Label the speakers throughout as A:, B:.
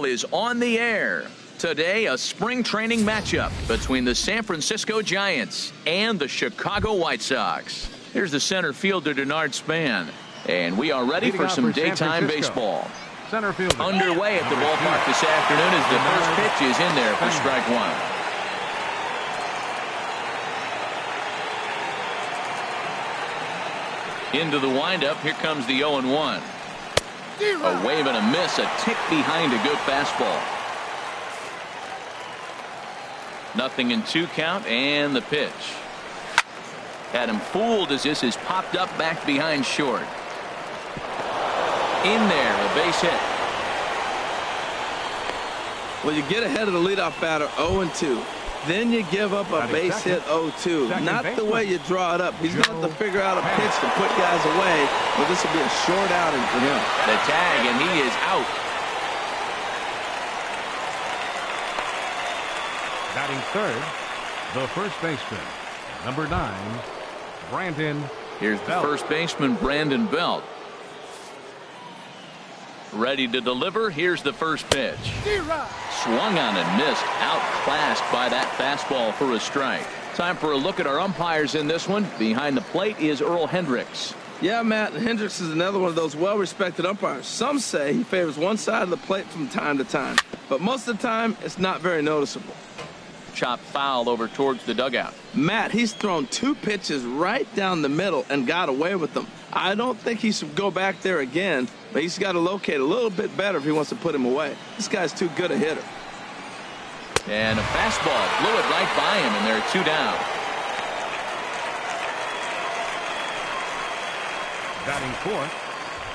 A: Is on the air. Today, a spring training matchup between the San Francisco Giants and the Chicago White Sox. Here's the center fielder, Denard Span, and we are ready for some daytime baseball.
B: Center fielder.
A: Underway at the ballpark this afternoon as the first pitch is in there for strike one. Into the windup, here comes the 0-1. A wave and a miss, a tick behind a good fastball. Nothing in 2 count, and the pitch. Had him fooled as this is popped up back behind short. In there, a base hit.
C: Well, you get ahead of the leadoff batter 0-2. Then you give up a base hit 0-2. Not the way you draw it up. He's going to have to figure out a pitch to put guys away, but this will be a short outing for him.
A: The tag, and he is out.
B: Batting third, the first baseman, number 9, Brandon.
A: Here's the
B: Belt.
A: first baseman, Brandon Belt. Ready to deliver. Here's the first pitch. Swung on and missed. Outclassed by that fastball for a strike. Time for a look at our umpires in this one. Behind the plate is Earl Hendricks.
C: Yeah, Matt, Hendricks is another one of those well-respected umpires. Some say he favors one side of the plate from time to time, but most of the time it's not very noticeable.
A: Chop foul over towards the dugout.
C: Matt, he's thrown 2 pitches right down the middle and got away with them. I don't think he should go back there again, but he's got to locate a little bit better if he wants to put him away. This guy's too good a hitter.
A: And a fastball flew it right by him, and they're 2 down.
B: Batting fourth.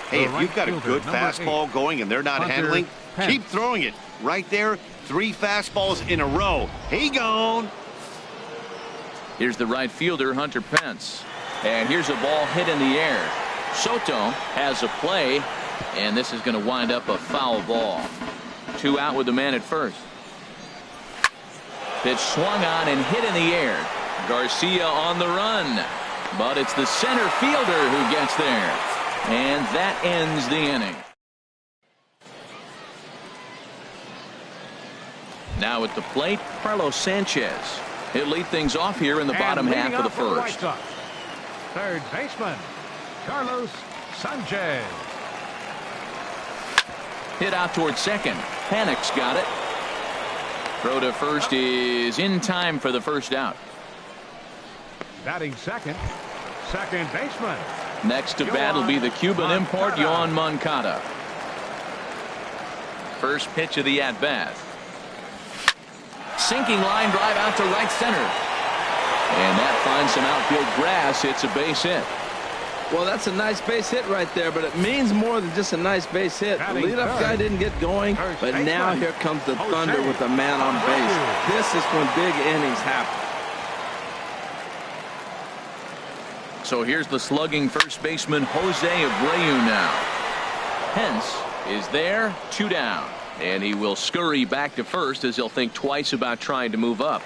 D: Hey, if you've got a good fastball going and they're not handling, keep throwing it. Right there, 3 fastballs in a row. He gone.
A: Here's the right fielder, Hunter Pence. And here's a ball hit in the air. Soto has a play, and this is going to wind up a foul ball. 2 out with the man at first. Pitch swung on and hit in the air. Garcia on the run, but it's the center fielder who gets there, and that ends the inning. Now at the plate, Carlos Sanchez. He'll lead things off here in the bottom half of the first.
B: Third baseman, Carlos Sanchez.
A: Hit out towards second. Panic's got it. Throw to first is in time for the first out.
B: Batting second, second baseman.
A: Next to bat will be the Cuban import, Yoan Moncada. First pitch of the at-bat. Sinking line drive out to right center. And that finds some outfield grass. It's a base hit.
C: Well, that's a nice base hit right there, but it means more than just a nice base hit. The leadoff guy didn't get going, but now here comes the thunder with a man on base. This is when big innings happen.
A: So here's the slugging first baseman, Jose Abreu now. Pence is there, 2 down. And he will scurry back to first as he'll think twice about trying to move up.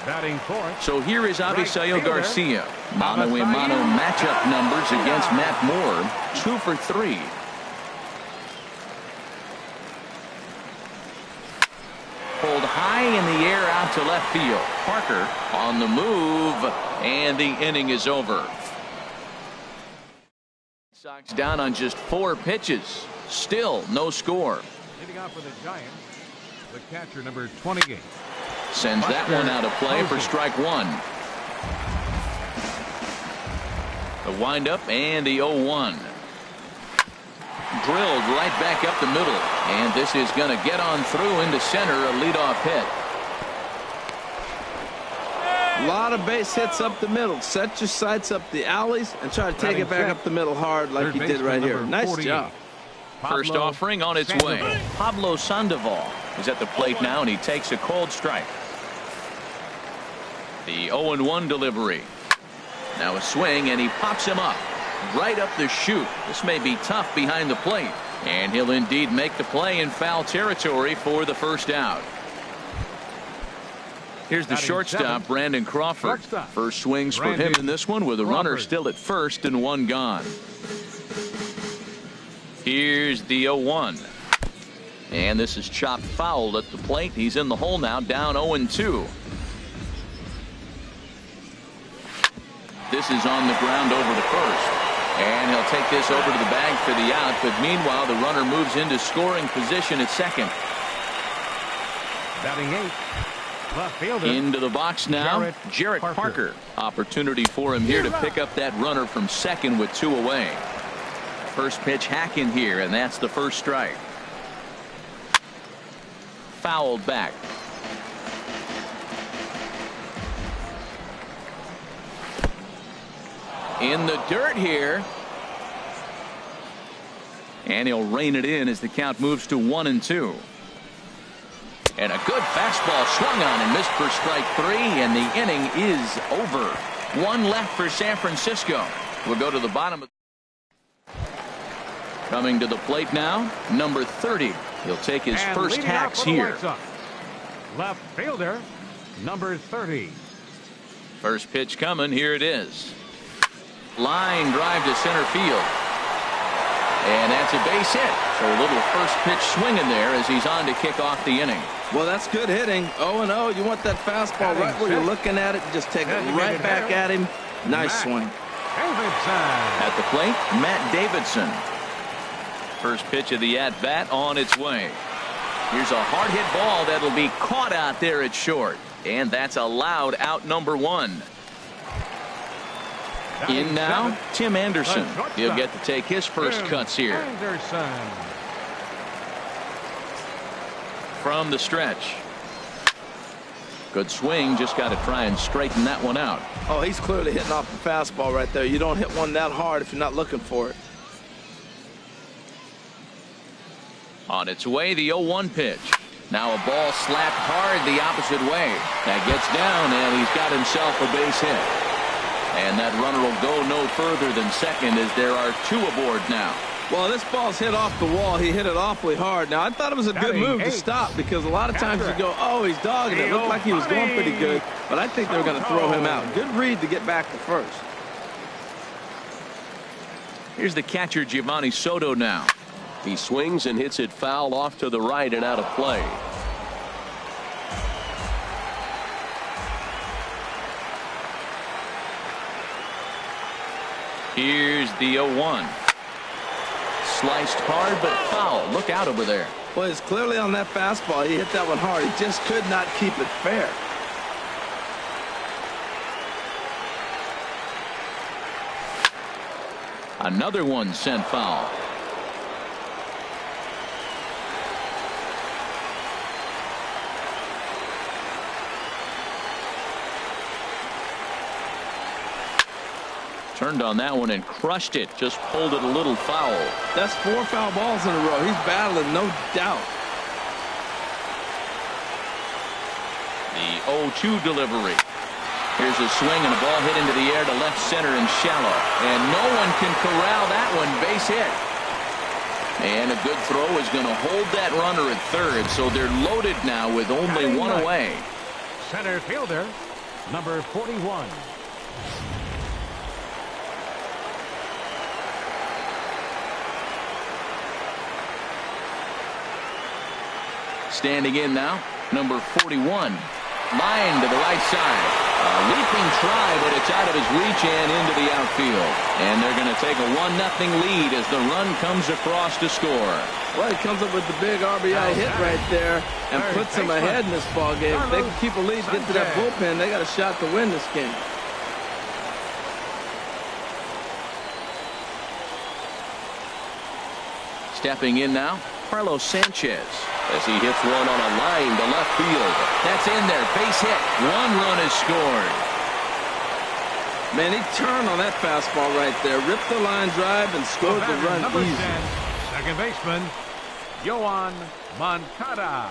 B: Batting fourth.
A: So here is Avisaíl Garcia. Mano-a-mano matchup numbers against Matt Moore. 2 for 3. Pulled high in the air out to left field. Parker on the move, and the inning is over. Sox down on just 4 pitches. Still no score.
B: Hitting out for the Giants, the catcher, number 28.
A: Sends that one out of play for strike 1. The windup and the 0-1. Drilled right back up the middle, and this is going to get on through into center, a leadoff hit.
C: A lot of base hits up the middle. Set your sights up the alleys and try to take it back up the middle hard like he did right here. Nice job.
A: First offering on its way. Pablo Sandoval is at the plate now, and he takes a cold strike. The 0-1 delivery. Now a swing, and he pops him up. Right up the chute. This may be tough behind the plate. And he'll indeed make the play in foul territory for the first out. Here's the shortstop, Brandon Crawford. First swings for him in this one with a runner still at first and 1 gone. Here's the 0-1. And this is chopped foul at the plate. He's in the hole now, down 0-2. This is on the ground over to first. And he'll take this over to the bag for the out. But meanwhile, the runner moves into scoring position at second.
B: Batting 8th, left fielder.
A: Into the box now, Jarrett Parker. Opportunity for him here to pick up that runner from second with 2 away. First pitch hack in here, and that's the first strike. Fouled back. In the dirt here. And he'll rein it in as the count moves to 1-2. And a good fastball swung on and missed for strike 3, and the inning is over. 1 left for San Francisco. We'll go to the bottom of. Coming to the plate now, number 30. He'll take his first hacks here.
B: Left fielder, number 30.
A: First pitch coming. Here it is. Line drive to center field. And that's a base hit. So a little first pitch swinging there as he's on to kick off the inning.
C: Well, that's good hitting. 0-0. You want that fastball right where you're looking at it. Just take it right back at him. Nice swing.
A: At the plate, Matt Davidson. First pitch of the at-bat on its way. Here's a hard hit ball that'll be caught out there at short. And that's allowed out number 1. In now, Tim Anderson. He'll get to take his first cuts here. From the stretch. Good swing. Just got to try and straighten that one out.
C: Oh, he's clearly hitting off the fastball right there. You don't hit one that hard if you're not looking for it.
A: On its way, the 0-1 pitch. Now a ball slapped hard the opposite way. That gets down, and he's got himself a base hit. And that runner will go no further than second as there are 2 aboard now.
C: Well, this ball's hit off the wall. He hit it awfully hard. Now, I thought it was a good move to stop because a lot of times you go, oh, he's dogging it. It looked like he was going pretty good, but I think they're going to throw him out. Good read to get back to first.
A: Here's the catcher, Giovanni Soto now. He swings and hits it foul off to the right and out of play. Here's the 0-1. Sliced hard but foul. Look out over there.
C: Well, it's clearly on that fastball. He hit that one hard. He just could not keep it fair.
A: Another one sent foul. Turned on that one and crushed it. Just pulled it a little foul.
C: That's 4 foul balls in a row. He's battling, no doubt.
A: The 0-2 delivery. Here's a swing and a ball hit into the air to left center and shallow. And no one can corral that one. Base hit. And a good throw is going to hold that runner at third. So they're loaded now with only 1 away.
B: Center fielder, number 41.
A: Standing in now, number 41. Line to the right side. A leaping try, but it's out of his reach and into the outfield. And they're going to take a 1-0 lead as the run comes across to score.
C: Well, he comes up with the big RBI hit right there and puts them ahead in this ball game. If they can keep a lead, get to that bullpen, they got a shot to win this game.
A: Stepping in now, Carlos Sanchez, as he hits one on a line to left field. That's in there. Base hit. 1 run is scored.
C: Man, he turned on that fastball right there. Ripped the line drive and scored the run easy.
B: 10, second baseman, Yoan Moncada.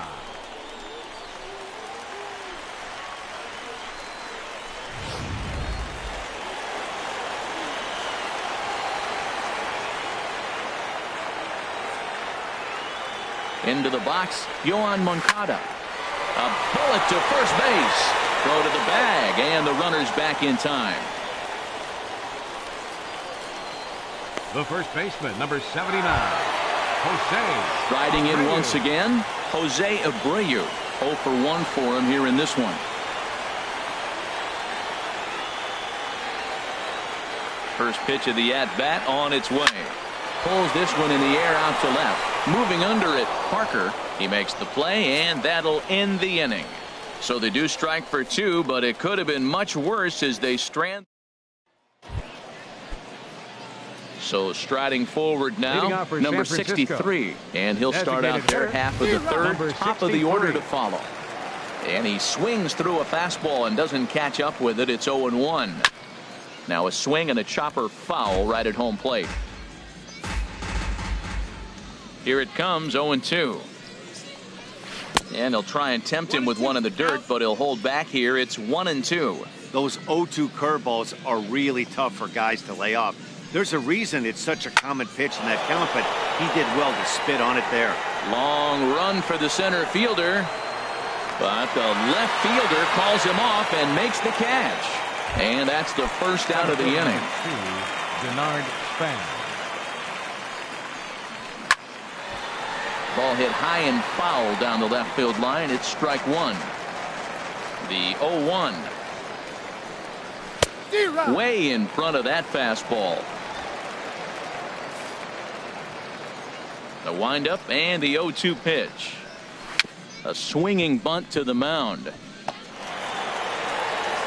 A: Into the box, Yoan Moncada. A bullet to first base. Throw to the bag, and the runner's back in time.
B: The first baseman, number 79. Jose.
A: Riding in once again, Jose Abreu. 0 for 1 for him here in this one. First pitch of the at-bat on its way. Pulls this one in the air out to left. Moving under it, Parker. He makes the play, and that'll end the inning. So they do strike for 2, but it could have been much worse as they strand. So striding forward now, number 63. And he'll start out there half of the third, top of the order to follow. And he swings through a fastball and doesn't catch up with it. It's 0-1. Now a swing and a chopper foul right at home plate. Here it comes, 0-2. And he'll try and tempt him with one in the dirt, but he'll hold back here. It's 1-2.
D: Those 0-2 curveballs are really tough for guys to lay off. There's a reason it's such a common pitch in that count, but he did well to spit on it there.
A: Long run for the center fielder, but the left fielder calls him off and makes the catch. And that's the first out of the inning.
B: Denard Span.
A: Ball hit high and foul down the left field line. It's strike 1. The 0-1. Way in front of that fastball. The windup and the 0-2 pitch. A swinging bunt to the mound.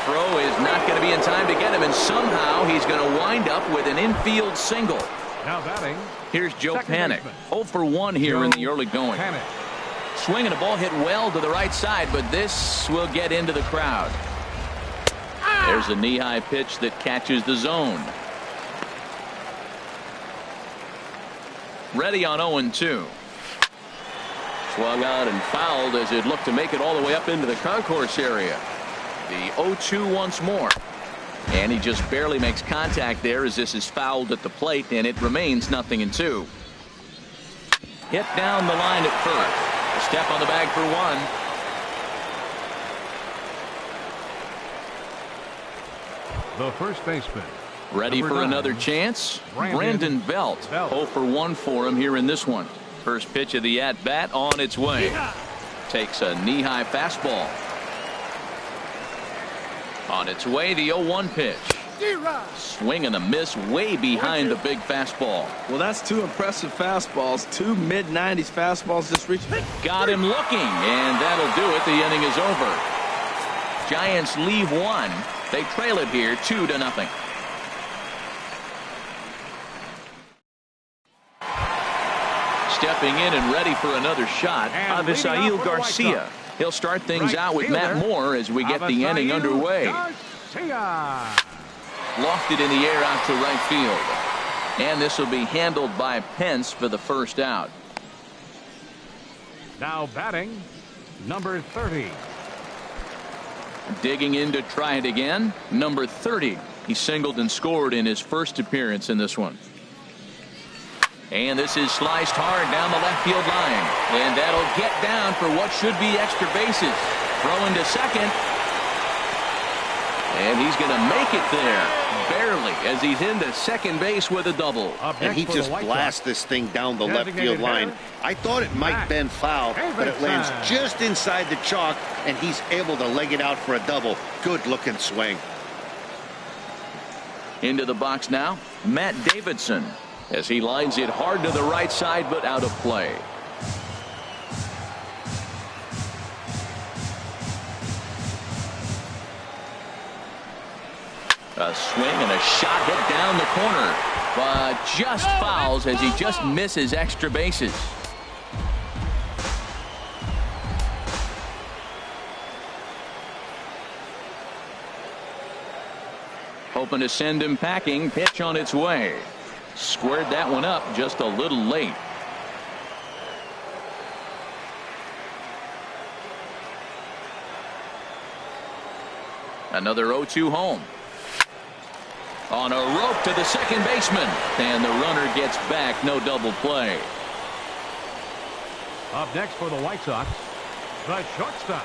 A: Throw is not going to be in time to get him, and somehow he's going to wind up with an infield single.
B: Now batting.
A: Here's Joe Panik. 0 for 1 here in the early going. Swinging a ball hit well to the right side, but this will get into the crowd. There's a knee-high pitch that catches the zone. Ready on 0-2. Swung out and fouled as it looked to make it all the way up into the concourse area. The 0-2 once more. And he just barely makes contact there as this is fouled at the plate, and it remains 0-2. Hit down the line at first. A step on the bag for 1.
B: The first baseman.
A: Ready for another chance? Brandon Belt. 0 for 1 for him here in this one. First pitch of the at-bat on its way. Takes a knee-high fastball. On its way, the 0-1 pitch. Swing and a miss way behind the big fastball.
C: Well, that's 2 impressive fastballs. 2 mid-90s fastballs just reached.
A: Got him looking, and that'll do it. The inning is over. Giants leave 1. They trail it here 2-0. Stepping in and ready for another shot, Avisail Garcia. He'll start things out with Matt Moore as we get the inning underway. Lofted in the air out to right field. And this will be handled by Pence for the first out.
B: Now batting, number 30.
A: Digging in to try it again, number 30. He singled and scored in his first appearance in this one. And this is sliced hard down the left field line. And that'll get down for what should be extra bases. Throwing to second. And he's going to make it there. Barely, as he's into second base with a double.
D: And he just blasts this thing down the left field line. I thought it might bend foul, but it lands just inside the chalk, and he's able to leg it out for a double. Good-looking swing.
A: Into the box now, Matt Davidson, as he lines it hard to the right side, but out of play. A swing and a shot hit down the corner, but just fouls as he just misses extra bases. Hoping to send him packing. Pitch on its way. Squared that one up just a little late. Another 0-2 home. On a rope to the second baseman, and the runner gets back. No double play.
B: Up next for the White Sox, the shortstop.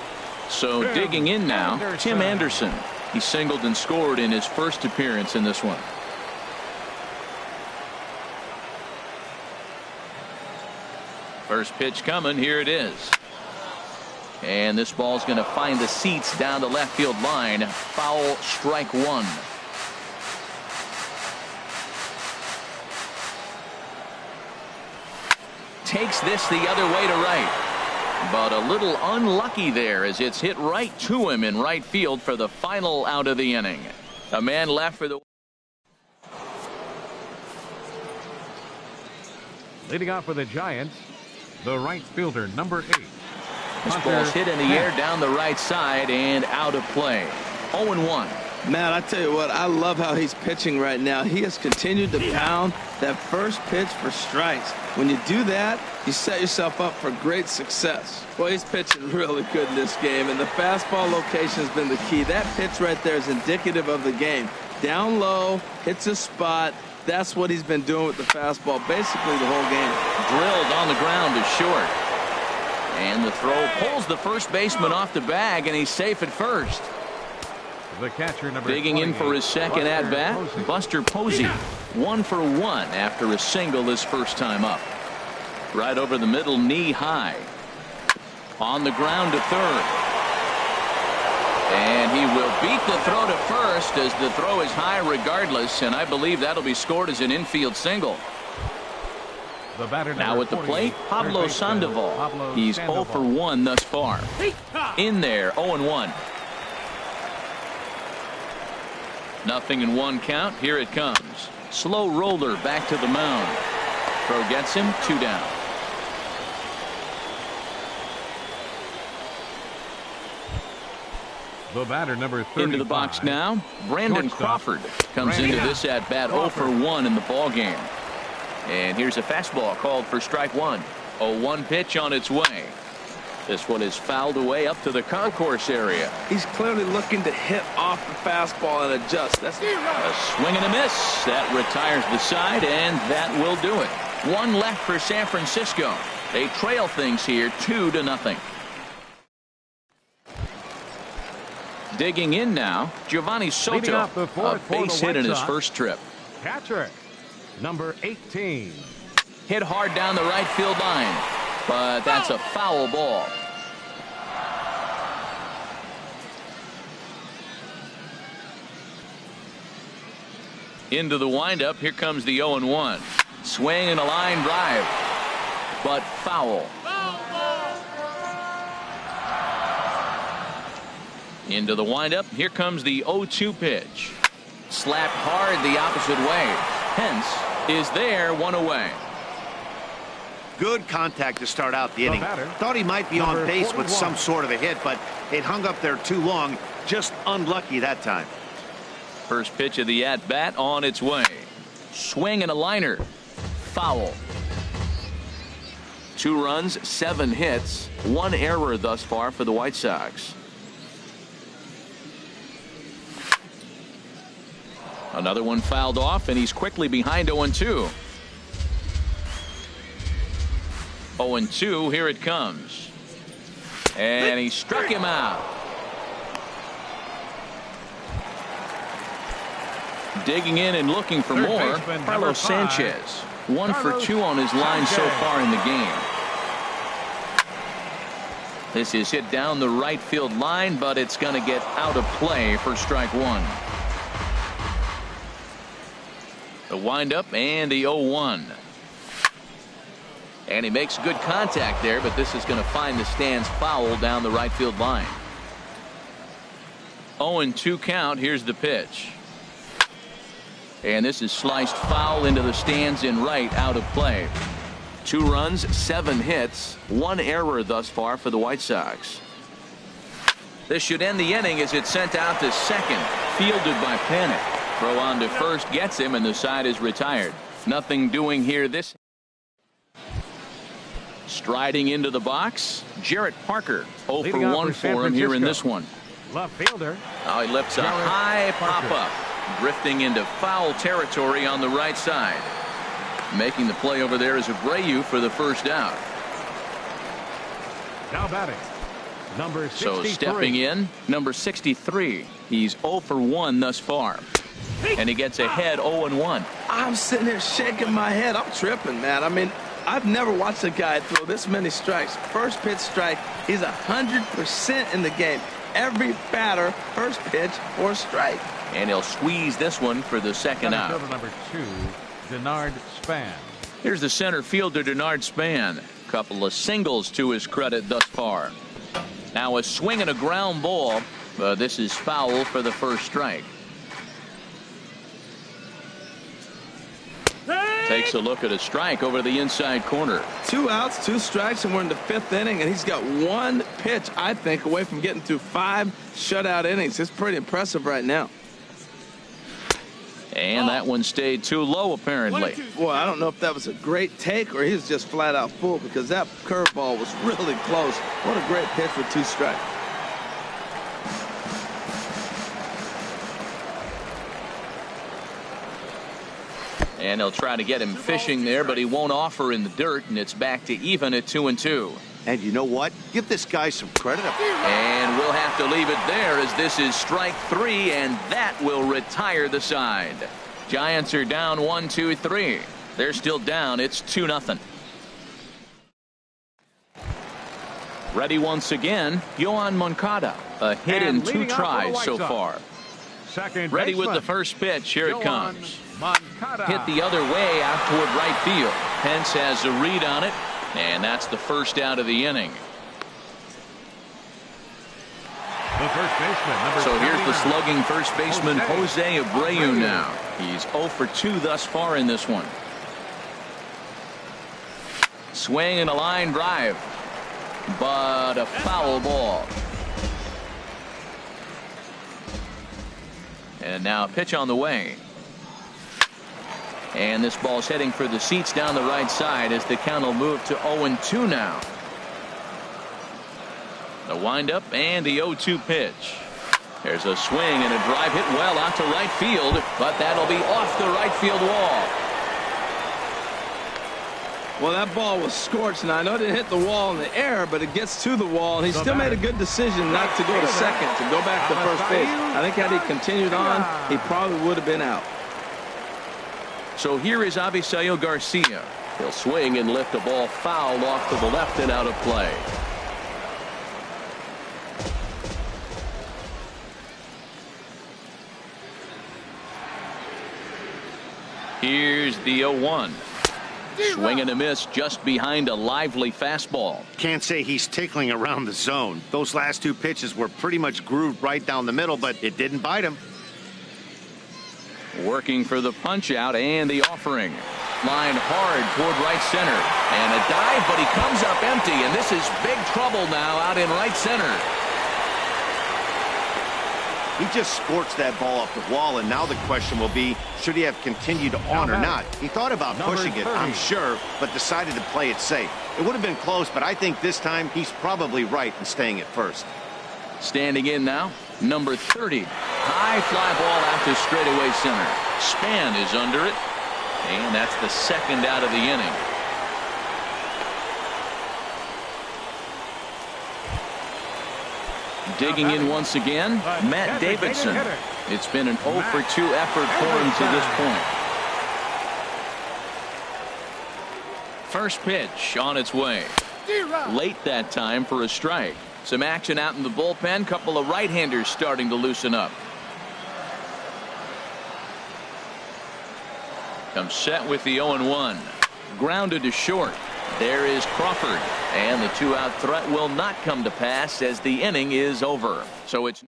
A: So digging in now, Tim Anderson. He singled and scored in his first appearance in this one. First pitch coming. Here it is. And this ball's going to find the seats down the left field line. Foul, strike one. Takes this the other way to right. But a little unlucky there as it's hit right to him in right field for the final out of the inning. A man left for the...
B: Leading off for the Giants, the right fielder, number 8.
A: This ball's hit in the air down the right side and out of play. 0-1.
C: Man, I tell you what, I love how he's pitching right now. He has continued to pound that first pitch for strikes. When you do that, you set yourself up for great success. Well, he's pitching really good in this game, and the fastball location has been the key. That pitch right there is indicative of the game. Down low, hits a spot. That's what he's been doing with the fastball basically the whole game.
A: Drilled on the ground to short. And the throw pulls the first baseman off the bag, and he's safe at first.
B: The catcher, number
A: digging in for his second at-bat, Buster Posey. 1 for 1 after a single his first time up. Right over the middle, knee high. On the ground to third. And he will beat the throw to first as the throw is high regardless, and I believe that'll be scored as an infield single.
B: The batter,
A: now at the plate, Pablo Sandoval. He's 0 for 1 thus far. In there, 0-1. Nothing in one count. Here it comes. Slow roller back to the mound. Throw gets him, 2 down.
B: The batter, number 35.
A: Into the box now. Brandon Crawford comes into this at bat 0 for 1 in the ball game. And here's a fastball called for strike one. 0-1 pitch on its way. This one is fouled away up to the concourse area.
C: He's clearly looking to hit off the fastball and adjust. That's
A: a swing and a miss. That retires the side, and that will do it. 1 left for San Francisco. They trail things here 2-0. Digging in now, Giovanni Soto. A base hit in his first trip.
B: Catcher, number 18.
A: Hit hard down the right field line, but that's a foul ball. Into the windup. Here comes the 0-1. Swing and a line drive, but foul. Into the windup. Here comes the 0-2 pitch. Slapped hard the opposite way. Hence is there, 1 away.
D: Good contact to start out the inning. Thought he might be on base with some sort of a hit, but it hung up there too long. Just unlucky that time.
A: First pitch of the at-bat on its way. Swing and a liner. Foul. 2 runs, 7 hits, 1 error thus far for the White Sox. Another one fouled off, and he's quickly behind 0-2. 0-2, here it comes. And he struck him out. Digging in and looking for more, Carlos Sanchez. 1 for 2 on his line so far in the game. This is hit down the right field line, but it's going to get out of play for strike one. The windup and the 0-1. And he makes good contact there, but this is going to find the stands foul down the right field line. 0-2 count. Here's the pitch. And this is sliced foul into the stands in right, out of play. 2 runs, 7 hits, 1 error thus far for the White Sox. This should end the inning as it's sent out to second, fielded by Panic. Throw on to first gets him, and the side is retired. Nothing doing here this. Striding into the box, Jarrett Parker. 0 for 1 for him here in this one.
B: Left fielder.
A: Now he lifts a high pop-up, drifting into foul territory on the right side. Making the play over there is Abreu for the first out.
B: Now batting, number 63.
A: So stepping in, number 63. He's 0 for 1 thus far. And he gets ahead 0-1.
C: I'm sitting here shaking my head. I'm tripping, man. I mean, I've never watched a guy throw this many strikes. First pitch strike, he's 100% in the game. Every batter, first pitch or strike.
A: And he'll squeeze this one for the second out.
B: Number 2, Denard Span.
A: Here's the center fielder, Denard Span. Couple of singles to his credit thus far. Now a swing and a ground ball. This is foul for the first strike. Takes a look at a strike over the inside corner.
C: 2 outs, 2 strikes, and we're in the 5th inning, and he's got 1 pitch, I think, away from getting through 5 shutout innings. It's pretty impressive right now.
A: And that one stayed too low, apparently.
C: Boy, I don't know if that was a great take or he was just flat out full, because that curveball was really close. What a great pitch with 2 strikes.
A: And they'll try to get him fishing there, but he won't offer in the dirt, and it's back to even at 2-2.
D: And you know what? Give this guy some credit.
A: And we'll have to leave it there, as this is strike 3, and that will retire the side. Giants are down 1-2-3. They're still down. It's 2-0. Ready once again, Yohan Moncada. A hit in 2 tries so far. Ready with the first pitch. Here it comes. Hit the other way out toward right field. Pence has a read on it, and that's the first out of the inning.
B: The first baseman, number
A: so here's the
B: 79.
A: slugging first baseman, Jose Abreu now. He's 0 for 2 thus far in this one. Swing and a line drive, but a foul ball. And now a pitch on the way. And this ball's heading for the seats down the right side as the count will move to 0-2 now. The windup and the 0-2 pitch. There's a swing and a drive hit well out to right field, but that'll be off the right field wall.
C: Well, that ball was scorched, and I know it didn't hit the wall in the air, but it gets to the wall, and he still made a good decision not to go to second, to go back to first base. I think had he continued on, he probably would have been out.
A: So here is Avisail Garcia. He'll swing and lift a ball foul off to the left and out of play. Here's the 0-1. Swing and a miss just behind a lively fastball.
D: Can't say he's tickling around the zone. Those last 2 pitches were pretty much grooved right down the middle, but it didn't bite him.
A: Working for the punch out and the offering. Line hard toward right center. And a dive, but he comes up empty, and this is big trouble now out in right center.
D: He just scorched that ball off the wall, and now the question will be, should he have continued on or not? He thought about pushing it, I'm sure, but decided to play it safe. It would have been close, but I think this time he's probably right in staying at first.
A: Standing in now, number 30. High fly ball out to straightaway center. Span is under it, and that's the second out of the inning. Digging in once again, Matt Davidson. It's been an 0 for 2 effort for him to this point. First pitch on its way. Late that time for a strike. Some action out in the bullpen. Couple of right-handers starting to loosen up. Comes set with the 0-1. Grounded to short. There is Crawford, and the 2-out threat will not come to pass as the inning is over. So it's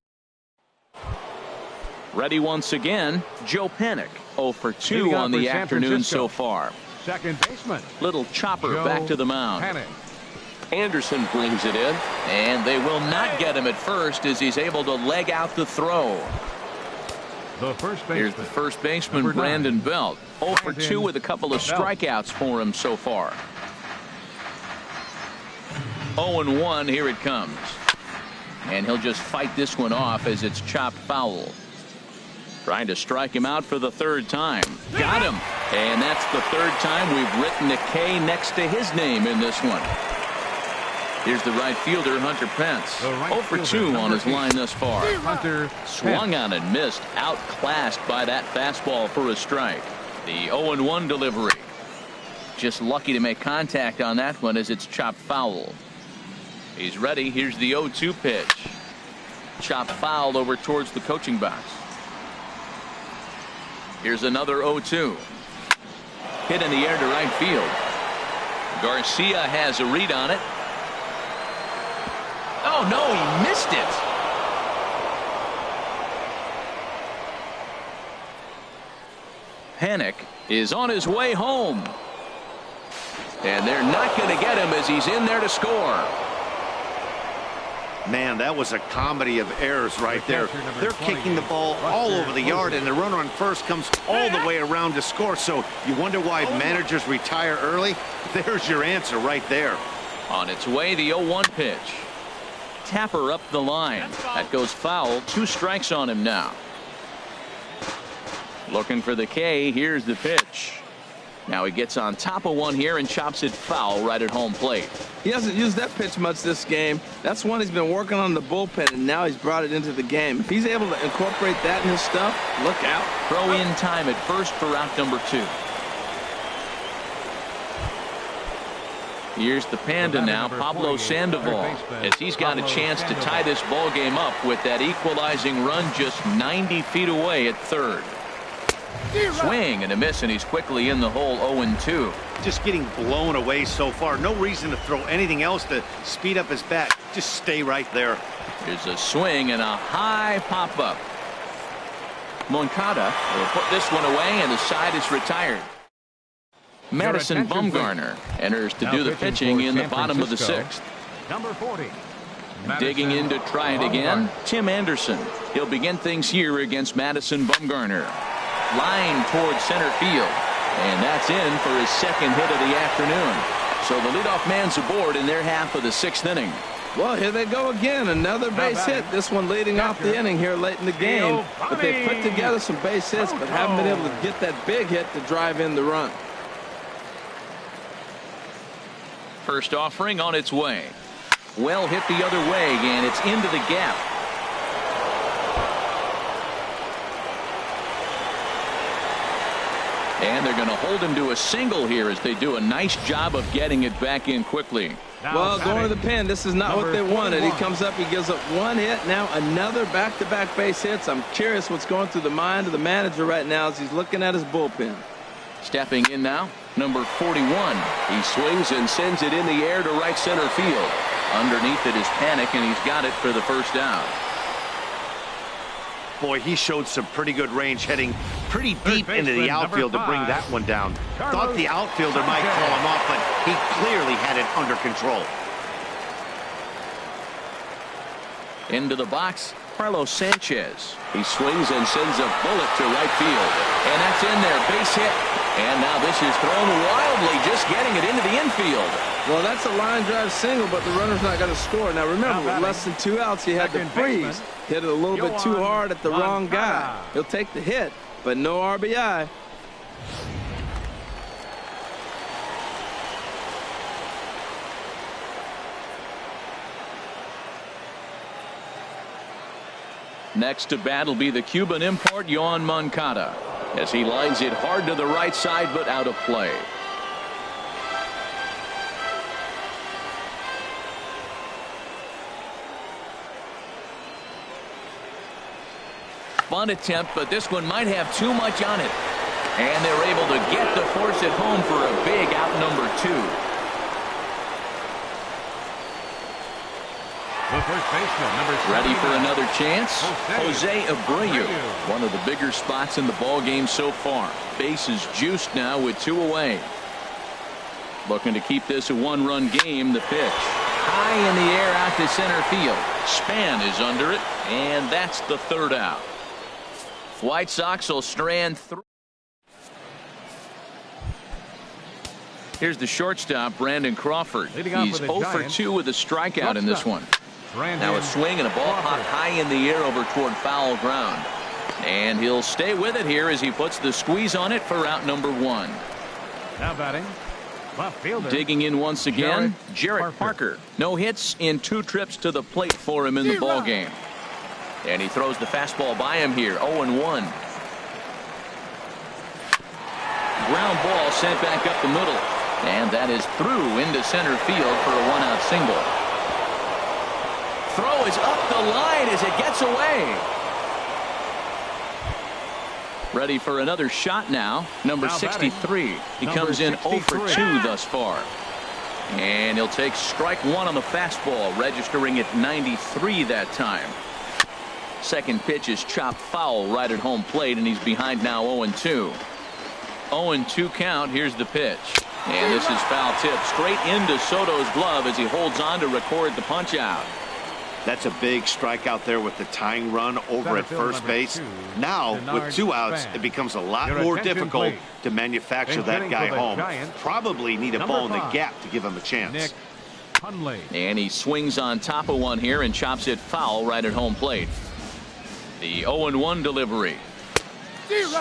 A: ready once again. Joe Panik, 0 for 2 on the afternoon so far.
B: Second baseman.
A: Little chopper back to the mound.
B: Panik.
A: Anderson brings it in, and they will not get him at first as he's able to leg out the throw.
B: The first baseman.
A: Here's the first baseman, Brandon Belt. 0 for 2 with a couple of strikeouts for him so far. 0-1, here it comes. And he'll just fight this one off as it's chopped foul. Trying to strike him out for the 3rd time. Got him. And that's the 3rd time we've written a K next to his name in this one. Here's the right fielder, Hunter Pence. 0 for 2 on his line thus far.
B: Hunter
A: swung on and missed. Outclassed by that fastball for a strike. The 0-1 delivery. Just lucky to make contact on that one as it's chopped foul. He's ready. Here's the 0-2 pitch. Chopped foul over towards the coaching box. Here's another 0-2. Hit in the air to right field. Garcia has a read on it. Oh, no, he missed it. Panik is on his way home. And they're not going to get him as he's in there to score.
D: Man, that was a comedy of errors right there. They're kicking the ball all over the yard, and the runner on first comes all the way around to score. So you wonder why managers retire early? There's your answer right there.
A: On its way, the 0-1 pitch. Tapper up the line. That goes foul. 2 strikes on him now. Looking for the K. Here's the pitch. Now he gets on top of one here and chops it foul right at home plate.
C: He hasn't used that pitch much this game. That's one he's been working on the bullpen, and now he's brought it into the game. If he's able to incorporate that in his stuff, look out.
A: Throw in time at first for out number 2. Here's the Panda now, Pablo Sandoval, as he's got a chance to tie this ball game up with that equalizing run just 90 feet away at third. Swing and a miss, and he's quickly in the hole. 0-2.
D: Just getting blown away so far. No reason to throw anything else to speed up his bat. Just stay right there.
A: Here's a swing and a high pop-up. Moncada will put this one away, and the side is retired. Madison Bumgarner enters to do the pitching in the bottom of the 6th.
B: Number 40.
A: Digging in to try it again, Tim Anderson. He'll begin things here against Madison Bumgarner. Line towards center field, and that's in for his 2nd hit of the afternoon. So the leadoff man's aboard in their half of the 6th inning.
C: Well, here they go again. Another base hit. This one leading off the inning here late in the game. But they put together some base hits, but haven't been able to get that big hit to drive in the run.
A: First offering on its way. Well hit the other way, and it's into the gap. And they're going to hold him to a single here as they do a nice job of getting it back in quickly.
C: Well, going to the pen, this is not what they wanted. He comes up, he gives up 1 hit, now another back-to-back base hits. I'm curious what's going through the mind of the manager right now as he's looking at his bullpen.
A: Stepping in now, number 41. He swings and sends it in the air to right center field. Underneath it is Panik, and he's got it for the first down.
D: Boy, he showed some pretty good range, heading pretty deep into the outfield to bring that one down. Thought the outfielder might call him off, but he clearly had it under control.
A: Into the box, Carlos Sanchez. He swings and sends a bullet to right field. And that's in there, base hit. And now this is thrown wildly, just getting it into the infield.
C: Well, that's a line drive single, but the runner's not going to score. Now, remember, with less than 2 outs, he had to freeze. Hit it a little bit too hard at the wrong guy. He'll take the hit, but no RBI.
A: Next to bat will be the Cuban import, Yoan Moncada, as he lines it hard to the right side, but out of play. Bunt attempt, but this one might have too much on it. And they're able to get to force it home for a big out number 2.
B: The first baseman, number
A: Ready for another chance? Jose Abreu. One of the bigger spots in the ball game so far. Base is juiced now with 2 away. Looking to keep this a 1-run game. The pitch. High in the air out to center field. Span is under it, and that's the 3rd out. White Sox will strand 3. Here's the shortstop, Brandon Crawford. He's 0 for 2 with a strikeout in this one. Now a swing and a ball popped high in the air over toward foul ground. And he'll stay with it here as he puts the squeeze on it for out number 1.
B: Now batting, left fielder.
A: Digging in once again, Jarrett Parker. No hits in 2 trips to the plate for him in the ball game. And he throws the fastball by him here. 0-1. Ground ball sent back up the middle. And that is through into center field for a one-out single. Throw is up the line as it gets away. Ready for another shot now. Number 63. He comes in 0 for 2 thus far. And he'll take strike one on the fastball, registering at 93 that time. Second pitch is chopped foul right at home plate, and he's behind now 0-2. 0-2 count. Here's the pitch. And this is foul tip straight into Soto's glove as he holds on to record the punch out.
D: That's a big strikeout there with the tying run over at first base. Now, with 2 outs, it becomes a lot more difficult to manufacture that guy home. Probably need a ball in the gap to give him a chance.
A: And he swings on top of one here and chops it foul right at home plate. The 0-1 delivery.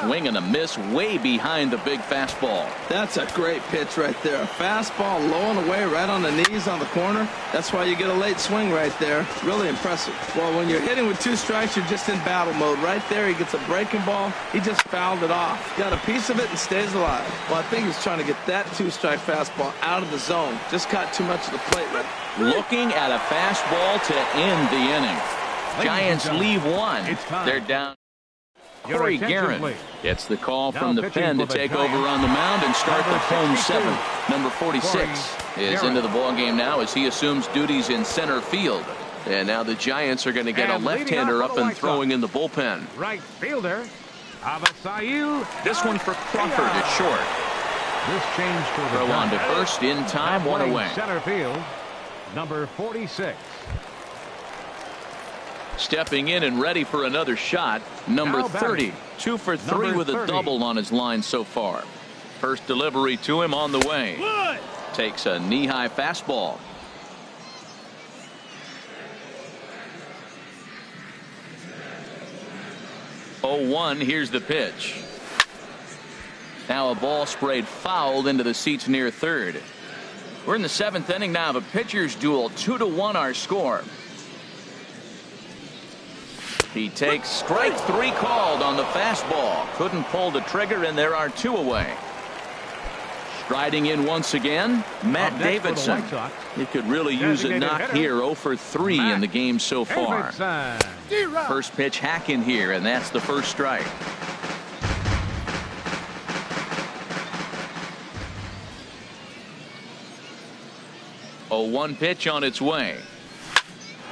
A: Swing and a miss way behind the big fastball.
C: That's a great pitch right there. A fastball low and away right on the knees on the corner. That's why you get a late swing right there. Really impressive. Well, when you're hitting with 2 strikes, you're just in battle mode. Right there, he gets a breaking ball. He just fouled it off. Got a piece of it and stays alive. Well, I think he's trying to get that 2-strike fastball out of the zone. Just caught too much of the plate.
A: Looking at a fastball to end the inning. Giants leave one. They're down. Corey Guerin gets the call from the pen to take over on the mound and start the home 7th. Number 46 is into the ballgame now as he assumes duties in center field. And now the Giants are going to get a left-hander up and throwing in the bullpen.
B: Right fielder, Abasayu.
A: This one for Crawford is short.
B: This change to the
A: throw on to first in time, one away.
B: Center field, number 46.
A: Stepping in and ready for another shot, number 30. 2 for 3 with a double on his line so far. First delivery to him on the way. Takes a knee-high fastball. Oh, 1, here's the pitch. Now a ball sprayed foul into the seats near third. We're in the 7th inning now of a pitcher's duel. 2-1 our score. He takes strike 3 called on the fastball. Couldn't pull the trigger, and there are 2 away. Striding in once again, Matt Davidson. He could really use a knock here. 0 for 3 in the game so far. First pitch hack in here, and that's the first strike. Oh, 1 pitch on its way.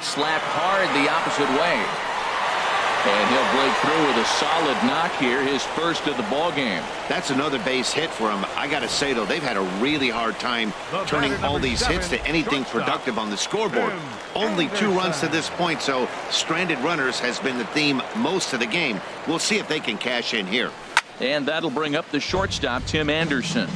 A: Slapped hard the opposite way. And he'll break through with a solid knock here, his first of the ball game.
D: That's another base hit for him. I got to say, though, they've had a really hard time turning all these hits to anything productive on the scoreboard. Only 2 runs to this point, so stranded runners has been the theme most of the game. We'll see if they can cash in here.
A: And that'll bring up the shortstop, Tim Anderson.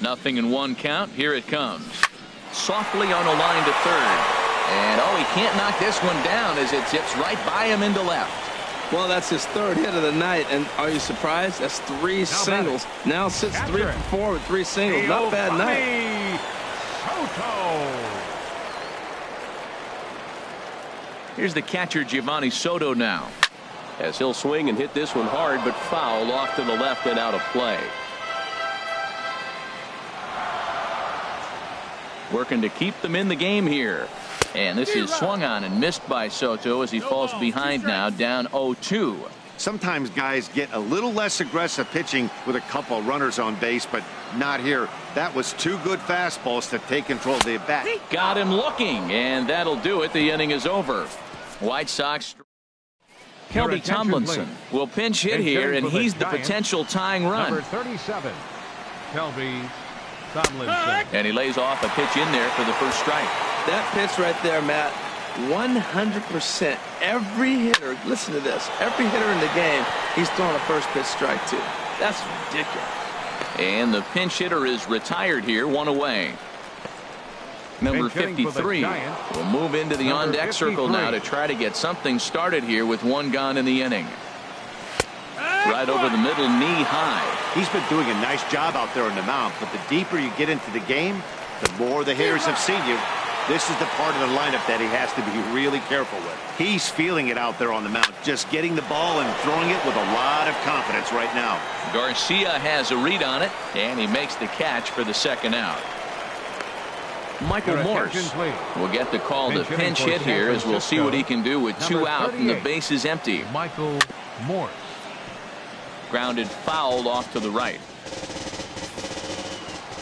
A: Nothing in 1 count. Here it comes. Softly on a line to third. And oh, he can't knock this one down as it zips right by him into left.
C: Well, that's his 3rd hit of the night, and are you surprised? That's 3 singles. Now sits 3 for 4 with 3 singles. Not a bad night.
A: Here's the catcher, Giovanni Soto now, as he'll swing and hit this one hard, but foul off to the left and out of play. Working to keep them in the game here. And this is swung on and missed by Soto as he falls behind now, down 0-2.
D: Sometimes guys get a little less aggressive pitching with a couple runners on base, but not here. That was 2 good fastballs to take control of the bat.
A: Got him looking, and that'll do it. The inning is over. White Sox. Kelby Tomlinson will pinch hit here, and he's the potential tying run.
B: Number 37, Kelby Tomlinson.
A: And he lays off a pitch in there for the first strike.
C: That pitch right there, Matt, 100%. Every hitter, listen to this, every hitter in the game, he's throwing a first pitch strike to. That's ridiculous.
A: And the pinch hitter is retired here, 1 away. Number 53 will move into the on-deck circle now to try to get something started here with 1 gone in the inning. Right over the middle, knee high.
D: He's been doing a nice job out there on the mound, but the deeper you get into the game, the more the hitters have seen you. This is the part of the lineup that he has to be really careful with. He's feeling it out there on the mound, just getting the ball and throwing it with a lot of confidence right now.
A: Garcia has a read on it, and he makes the catch for the second out. Michael Morse will get the call to pinch hit here, as we'll see what he can do with 2 out and the base is empty.
B: Michael Morse.
A: Grounded foul off to the right.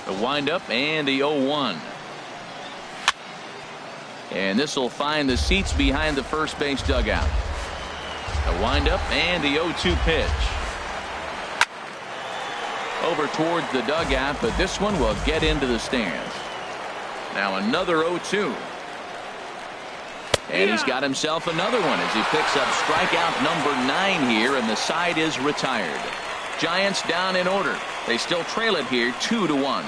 A: The windup and the 0-1. And this will find the seats behind the first base dugout. The windup and the 0-2 pitch. Over towards the dugout, but this one will get into the stands. Now another 0-2. And he's got himself another one as he picks up strikeout number 9 here, and the side is retired. Giants down in order. They still trail it here 2-1.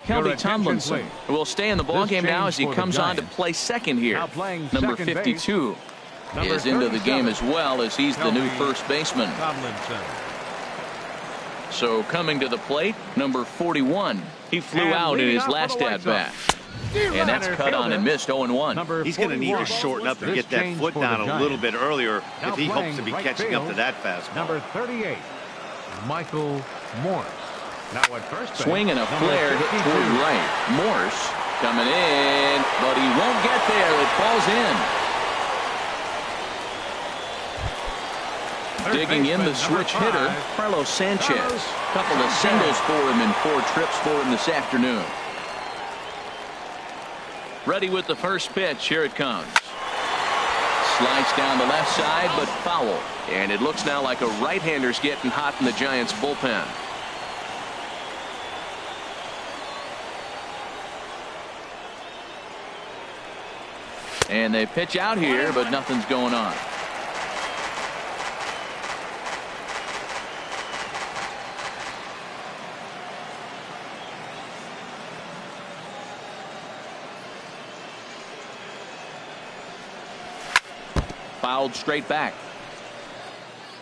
A: Kelby Tomlinson will stay in the ballgame now as he comes on to play second here. Number 52 is into the game as well, as he's the new first baseman. So coming to the plate, number 41. He flew out in his last at-bat. And that's cut on and missed 0-1.
D: He's going to need to shorten up and get that foot down a little bit earlier if he hopes to be catching up to that fastball.
B: Number 38, Michael Morse. Now at first base,
A: swing and a flare hit toward right. Morse coming in, but he won't get there. It falls in. Digging in the switch hitter, Carlos Sanchez. Couple of singles for him and 4 trips for him this afternoon. Ready with the first pitch. Here it comes. Slides down the left side, but foul. And it looks now like a right-hander's getting hot in the Giants bullpen. And they pitch out here, but nothing's going on. Fouled straight back.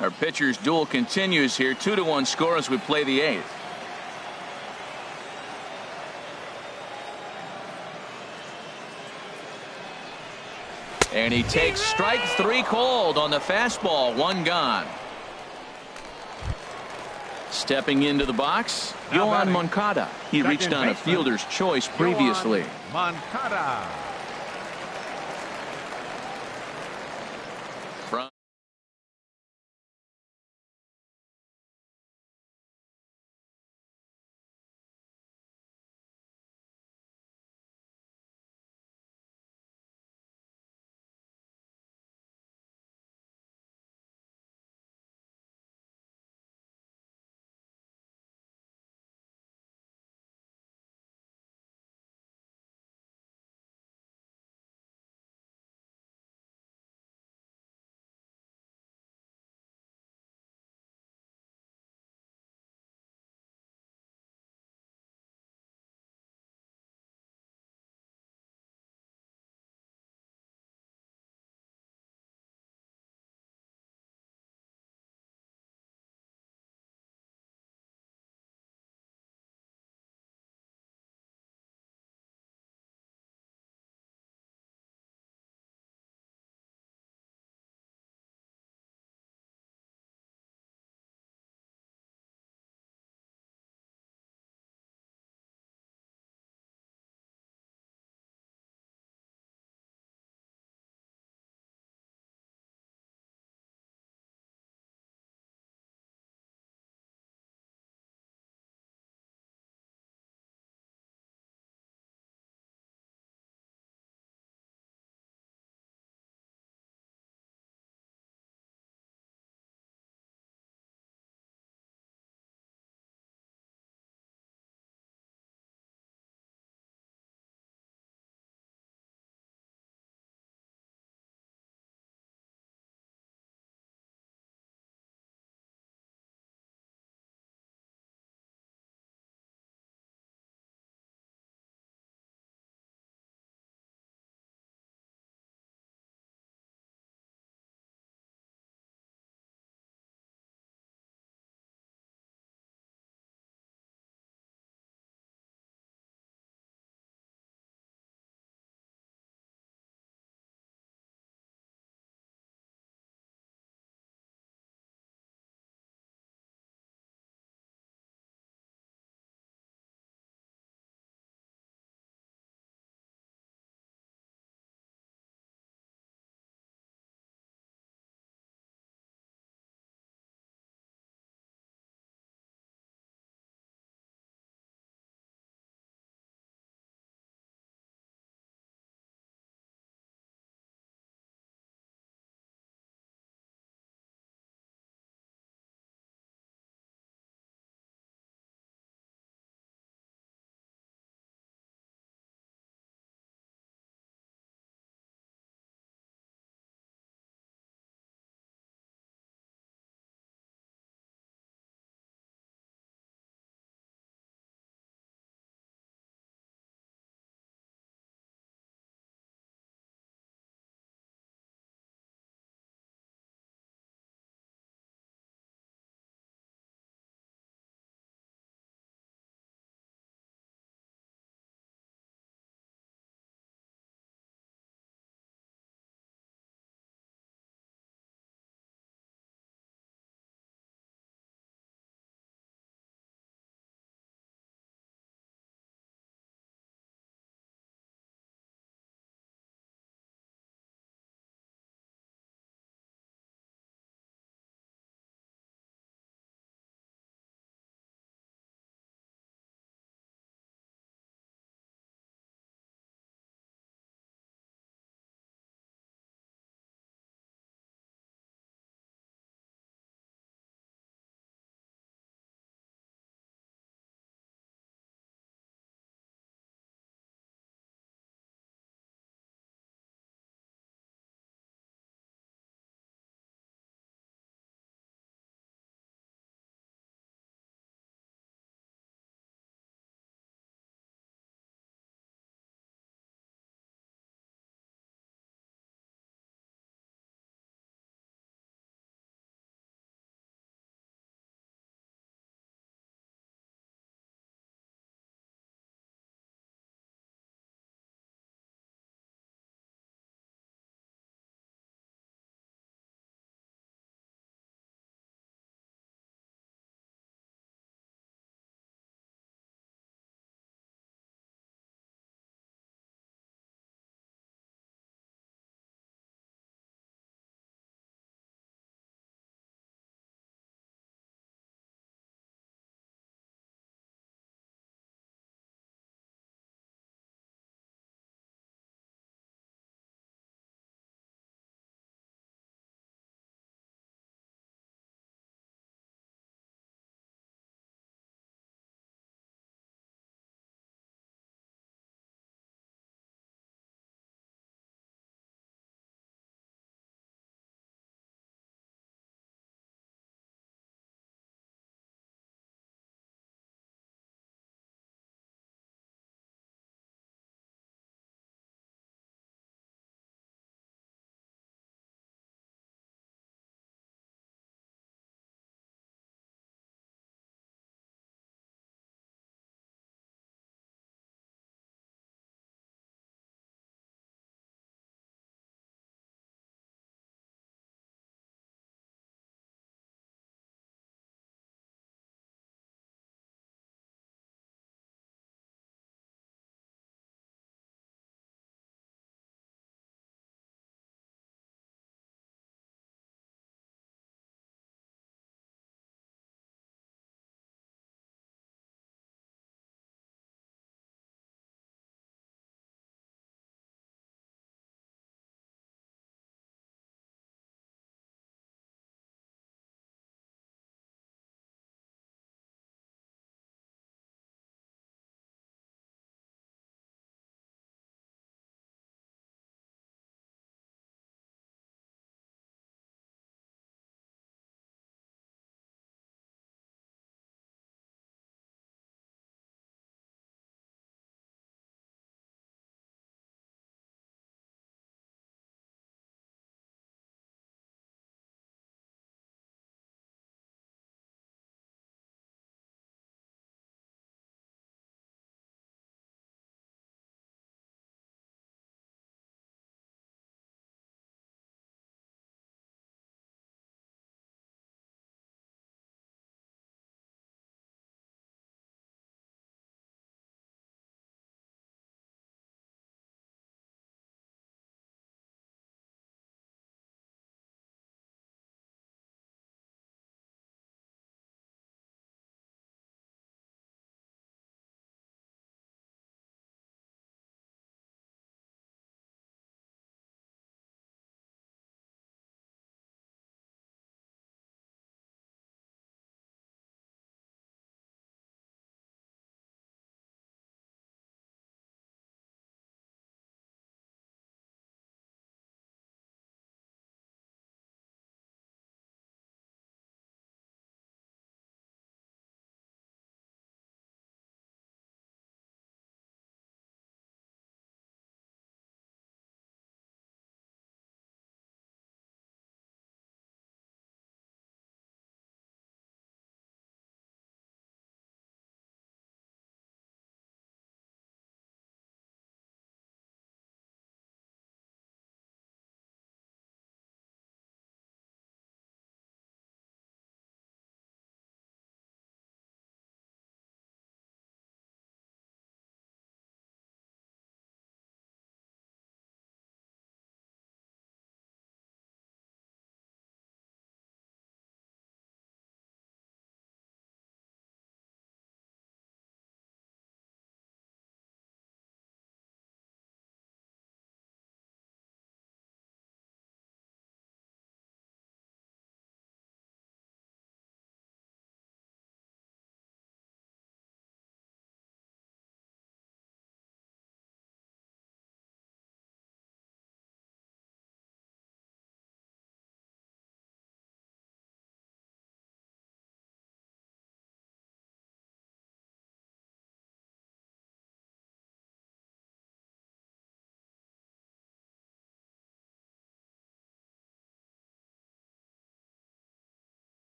A: Our pitcher's duel continues here. 2-1 score as we play the 8th. And he takes strike 3 called on the fastball. 1 gone. Stepping into the box, Yohan Moncada. He reached on a fielder's choice previously.
B: Moncada.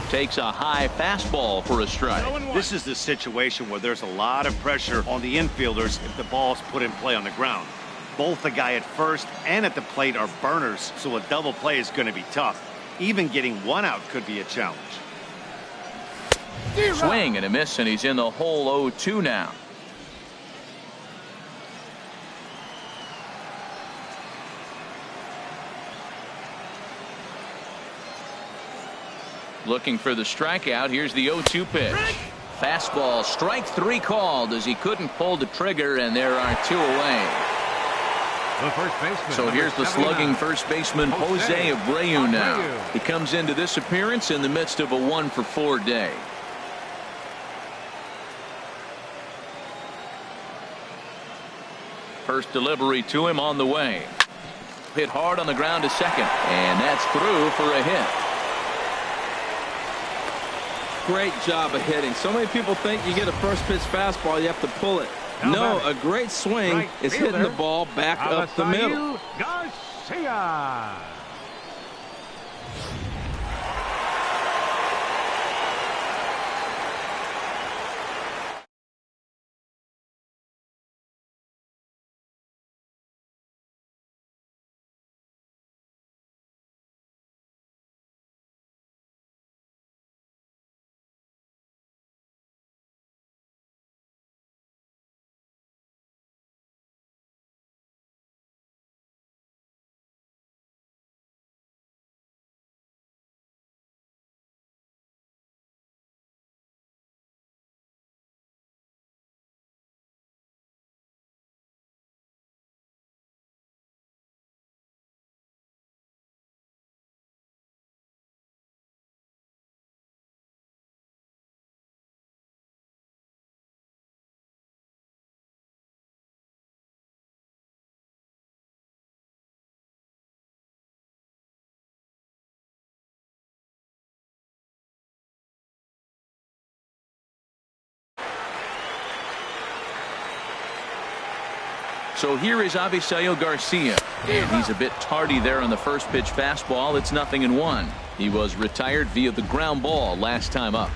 A: Takes a high fastball for a strike.
D: This is the situation where there's a lot of pressure on the infielders if the ball's put in play on the ground. Both the guy at first and at the plate are burners, so a double play is going to be tough. Even getting one out could be a challenge.
A: Swing and a miss, and he's in the hole 0-2 now. Looking for the strikeout. Here's the 0-2 pitch. Fastball, strike 3 called as he couldn't pull the trigger, and there are 2 away.
B: The first baseman,
A: so here's the slugging first baseman Jose Abreu now. He comes into this appearance in the midst of a 1-for-4 day. First delivery to him on the way. Hit hard on the ground to second, and that's through for a hit.
C: Great job of hitting. So many people think you get a first pitch fastball, you have to pull it. No, a great swing is hitting the ball back up the middle.
B: Garcia.
A: So here is Avisail Garcia, and he's a bit tardy there on the first pitch fastball. It's 0-1. He was retired via the ground ball last time up.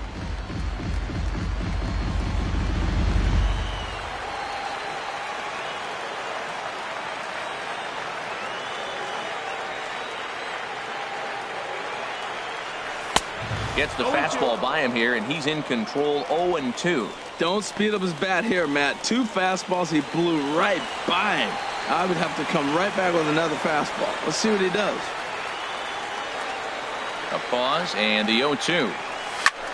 A: Gets the fastball by him here, and he's in control. 0-2.
C: Don't speed up his bat here, Matt. 2 fastballs, he blew right by him. I would have to come right back with another fastball. Let's see what he does.
A: A pause, and the 0-2.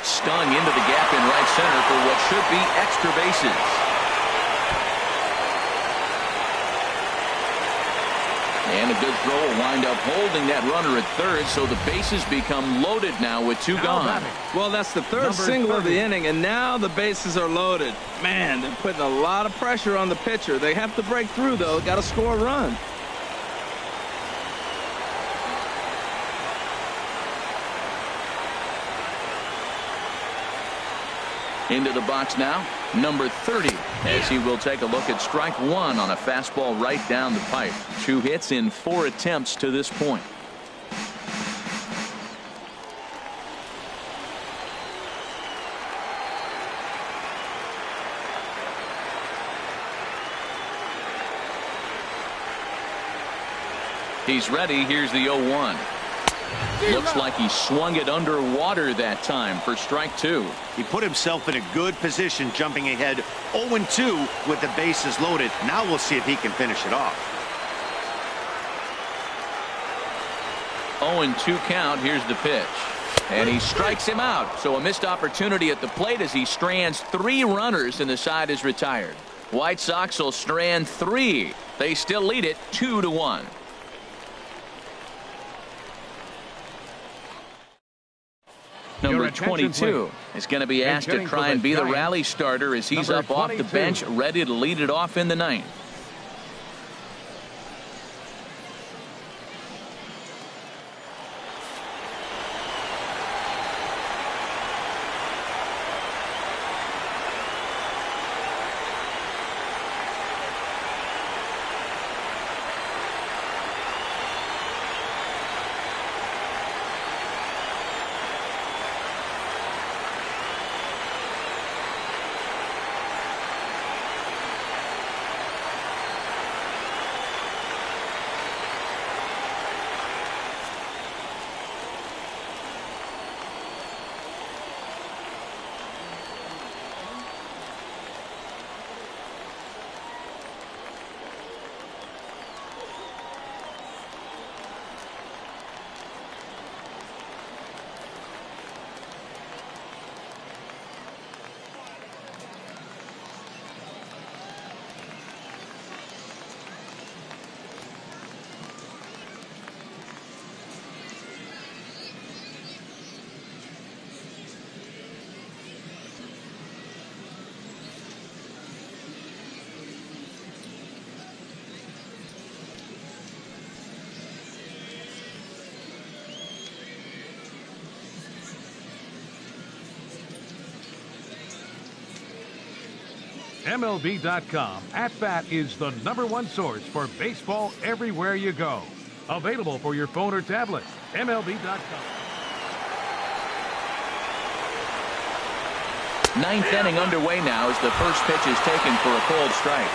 A: Stung into the gap in right center for what should be extra bases. And a good throw will wind up holding that runner at third, so the bases become loaded now with 2 gone.
C: Well, that's the third single of the inning, and now the bases are loaded. Man, they're putting a lot of pressure on the pitcher. They have to break through, though. Got to score a run.
A: Into the box now, number 30, as he will take a look at strike 1 on a fastball right down the pipe. 2 hits in 4 attempts to this point. He's ready. Here's the 0-1. Looks like he swung it underwater that time for strike 2.
D: He put himself in a good position, jumping ahead 0-2 with the bases loaded. Now we'll see if he can finish it off.
A: 0-2 count. Here's the pitch. And he strikes him out. So a missed opportunity at the plate as he strands 3 runners and the side is retired. White Sox will strand 3. They still lead it 2-1. Number 22 is going to be asked to try and be the rally starter as he's up off the bench, ready to lead it off in the 9th.
B: MLB.com. At Bat is the #1 source for baseball everywhere you go. Available for your phone or tablet. MLB.com.
A: Ninth inning underway now as the first pitch is taken for a called strike.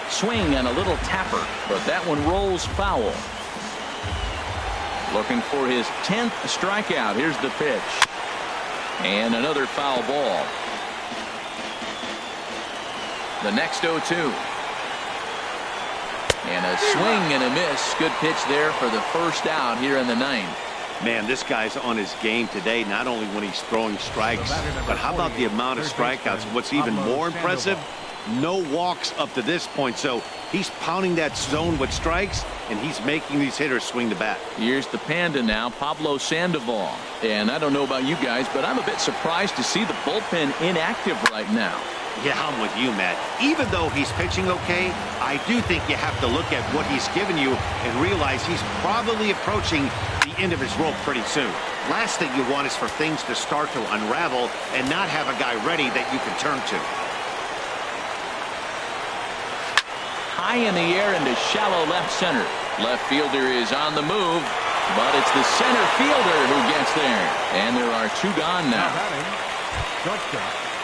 A: Swing and a little tapper, but that one rolls foul. Looking for his 10th strikeout. Here's the pitch. And another foul ball. The next 0-2. And a swing and a miss. Good pitch there for the first out here in the ninth.
D: Man, this guy's on his game today, not only when he's throwing strikes, but how about the amount of strikeouts? What's even more impressive, no walks up to this point. So he's pounding that zone with strikes, and he's making these hitters swing the bat.
A: Here's the Panda now, Pablo Sandoval. And I don't know about you guys, but I'm a bit surprised to see the bullpen inactive right now.
D: Yeah, I'm with you, Matt. Even though he's pitching okay, I do think you have to look at what he's given you and realize he's probably approaching the end of his rope pretty soon. Last thing you want is for things to start to unravel and not have a guy ready that you can turn to.
A: High in the air into shallow left center. Left fielder is on the move, but it's the center fielder who gets there. And there are two gone now.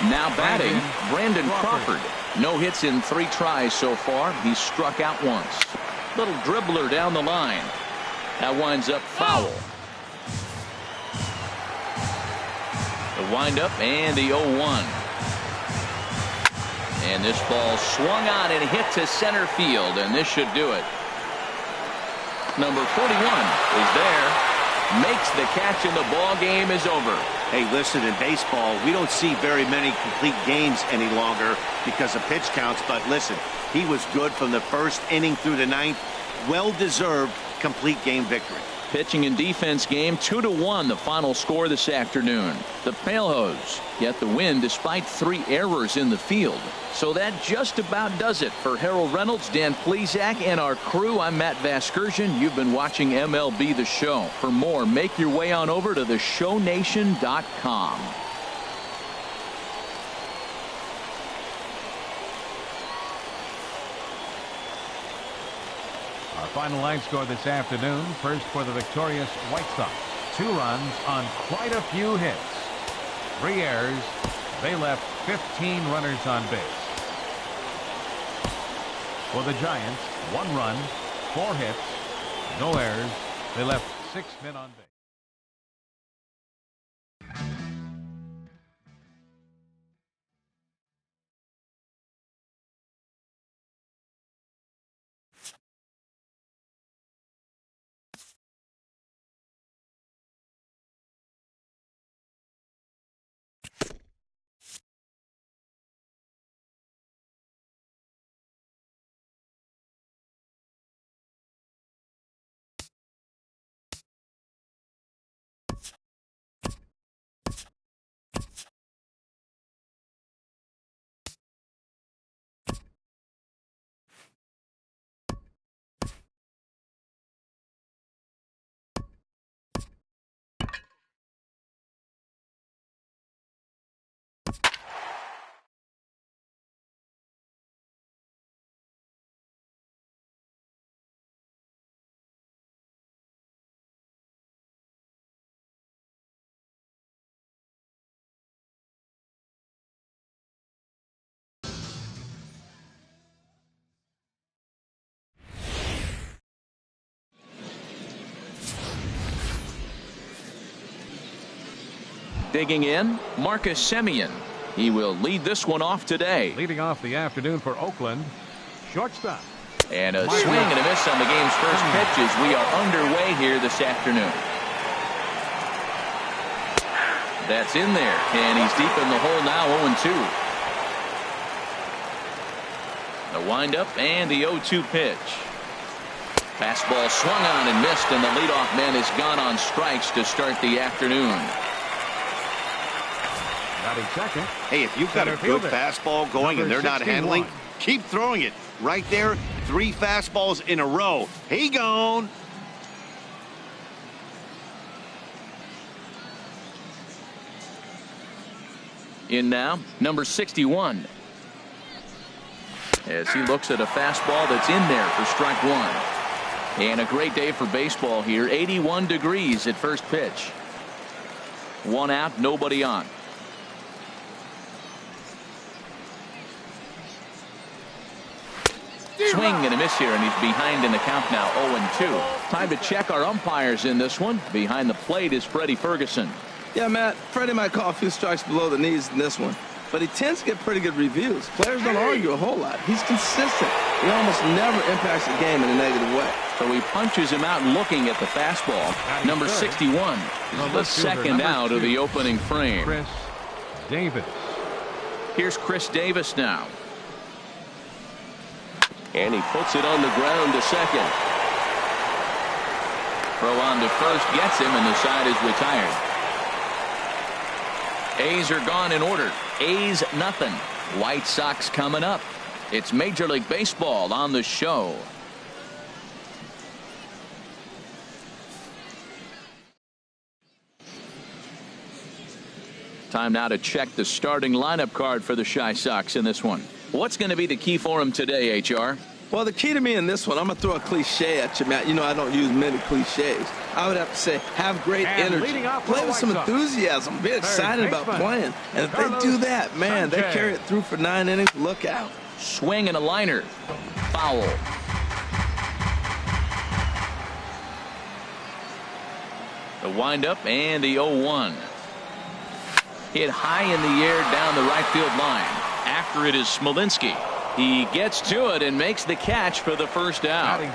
A: Now batting, Brandon Crawford. No hits in 3 tries so far. He's struck out once. Little dribbler down the line. That winds up foul. The windup and the 0-1. And this ball swung on and hit to center field, and this should do it. Number 41 is there, makes the catch, and the ball game is over.
D: Hey, listen, in baseball, we don't see very many complete games any longer because of pitch counts, but listen, he was good from the first inning through the ninth. Well-deserved complete game victory.
A: Pitching and defense game 2-1, the final score this afternoon. The Palehose get the win despite 3 errors in the field. So that just about does it. For Harold Reynolds, Dan Plesac, and our crew, I'm Matt Vasgersian. You've been watching MLB The Show. For more, make your way on over to theshownation.com.
B: Our final line score this afternoon. First for the victorious White Sox. 2 runs on quite a few hits. 3 errors. They left 15 runners on base. For the Giants, 1 run, 4 hits, no errors. They left 6 men on base.
A: Digging in, Marcus Semien. He will lead this one off today.
B: Leading off the afternoon for Oakland, shortstop.
A: And a swing and a miss on the game's first pitch as we are underway here this afternoon. That's in there, and he's deep in the hole now, 0-2. The windup and the 0-2 pitch. Fastball swung on and missed, and the leadoff man is gone on strikes to start the afternoon.
B: Batting second.
D: Hey, if you've got a good fastball going and they're not handling, keep throwing it. Right there, 3 fastballs in a row. He gone.
A: In now, number 61. As he looks at a fastball that's in there for strike 1. And a great day for baseball here. 81 degrees at first pitch. 1 out, nobody on. Swing and a miss here, and he's behind in the count now, 0-2. Time to check our umpires in this one. Behind the plate is Freddie Ferguson.
C: Yeah, Matt, Freddie might call a few strikes below the knees in this one, but he tends to get pretty good reviews. Players don't argue a whole lot. He's consistent. He almost never impacts the game in a negative way.
A: So he punches him out looking at the fastball. Number 61, the second out of the opening frame.
B: Chris Davis.
A: Here's Chris Davis now. And he puts it on the ground to second. Throw on to first gets him, and the side is retired. A's are gone in order. A's nothing. White Sox coming up. It's Major League Baseball on the show. Time now to check the starting lineup card for the Chi Sox in this one. What's going to be the key for him today, HR?
C: Well, the key to me in this one, I'm going to throw a cliche at you, Matt. You know I don't use many cliches. I would have to say have great energy. Play with some enthusiasm. Be excited about playing. And if they do that, man, they carry it through for 9 innings. Look out.
A: Swing and a liner. Foul. The windup and the 0-1. Hit high in the air down the right field line. After it is Smolinski. He gets to it and makes the catch for the first out.
B: Batting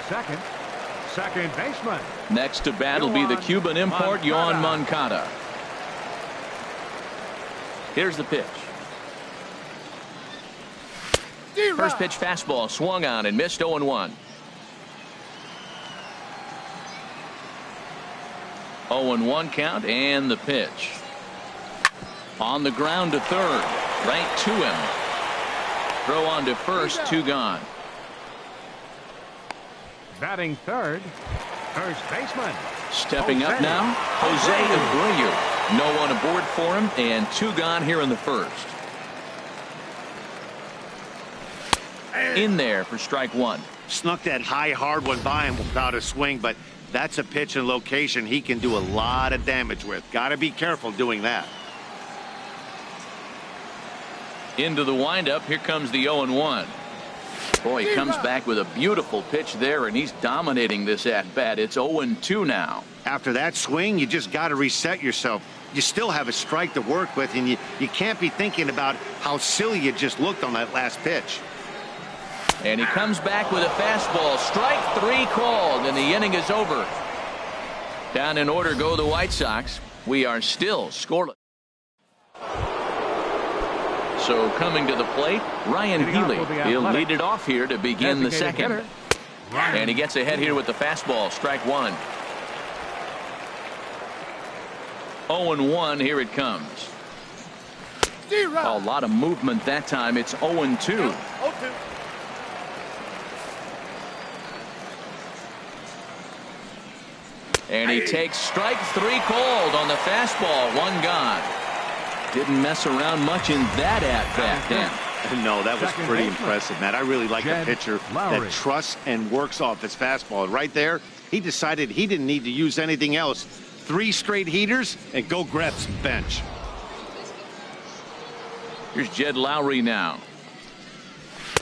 B: second baseman.
A: Next to bat will be the Cuban import, Yoan Moncada. Here's the pitch. First pitch fastball swung on and missed, 0-1. 0-1 count, and the pitch. On the ground to third. Right to him. Throw on to first, 2 gone.
B: Batting third, first baseman.
A: Stepping up now, Jose Abreu. No one aboard for him, and 2 gone here in the first. In there for strike 1.
D: Snuck that high, hard one by him without a swing, but that's a pitch and location he can do a lot of damage with. Got to be careful doing that.
A: Into the windup. Here comes the 0-1. Boy, he comes back with a beautiful pitch there, and he's dominating this at-bat. It's 0-2 now.
D: After that swing, you just got to reset yourself. You still have a strike to work with, and you can't be thinking about how silly you just looked on that last pitch.
A: And he comes back with a fastball. Strike 3 called, and the inning is over. Down in order go the White Sox. We are still scoreless. So coming to the plate, Ryan Healy. He'll lead it off here to begin the second. And he gets ahead here with the fastball. Strike 1. 0-1. Here it comes. A lot of movement that time. It's 0-2. And he takes strike 3 called on the fastball. 1 gone. Didn't mess around much in that at-bat, Dan.
D: No, that was pretty impressive, Matt. I really like the pitcher that trusts and works off his fastball. Right there, he decided he didn't need to use anything else. 3 straight heaters and go grab some bench.
A: Here's Jed Lowry now.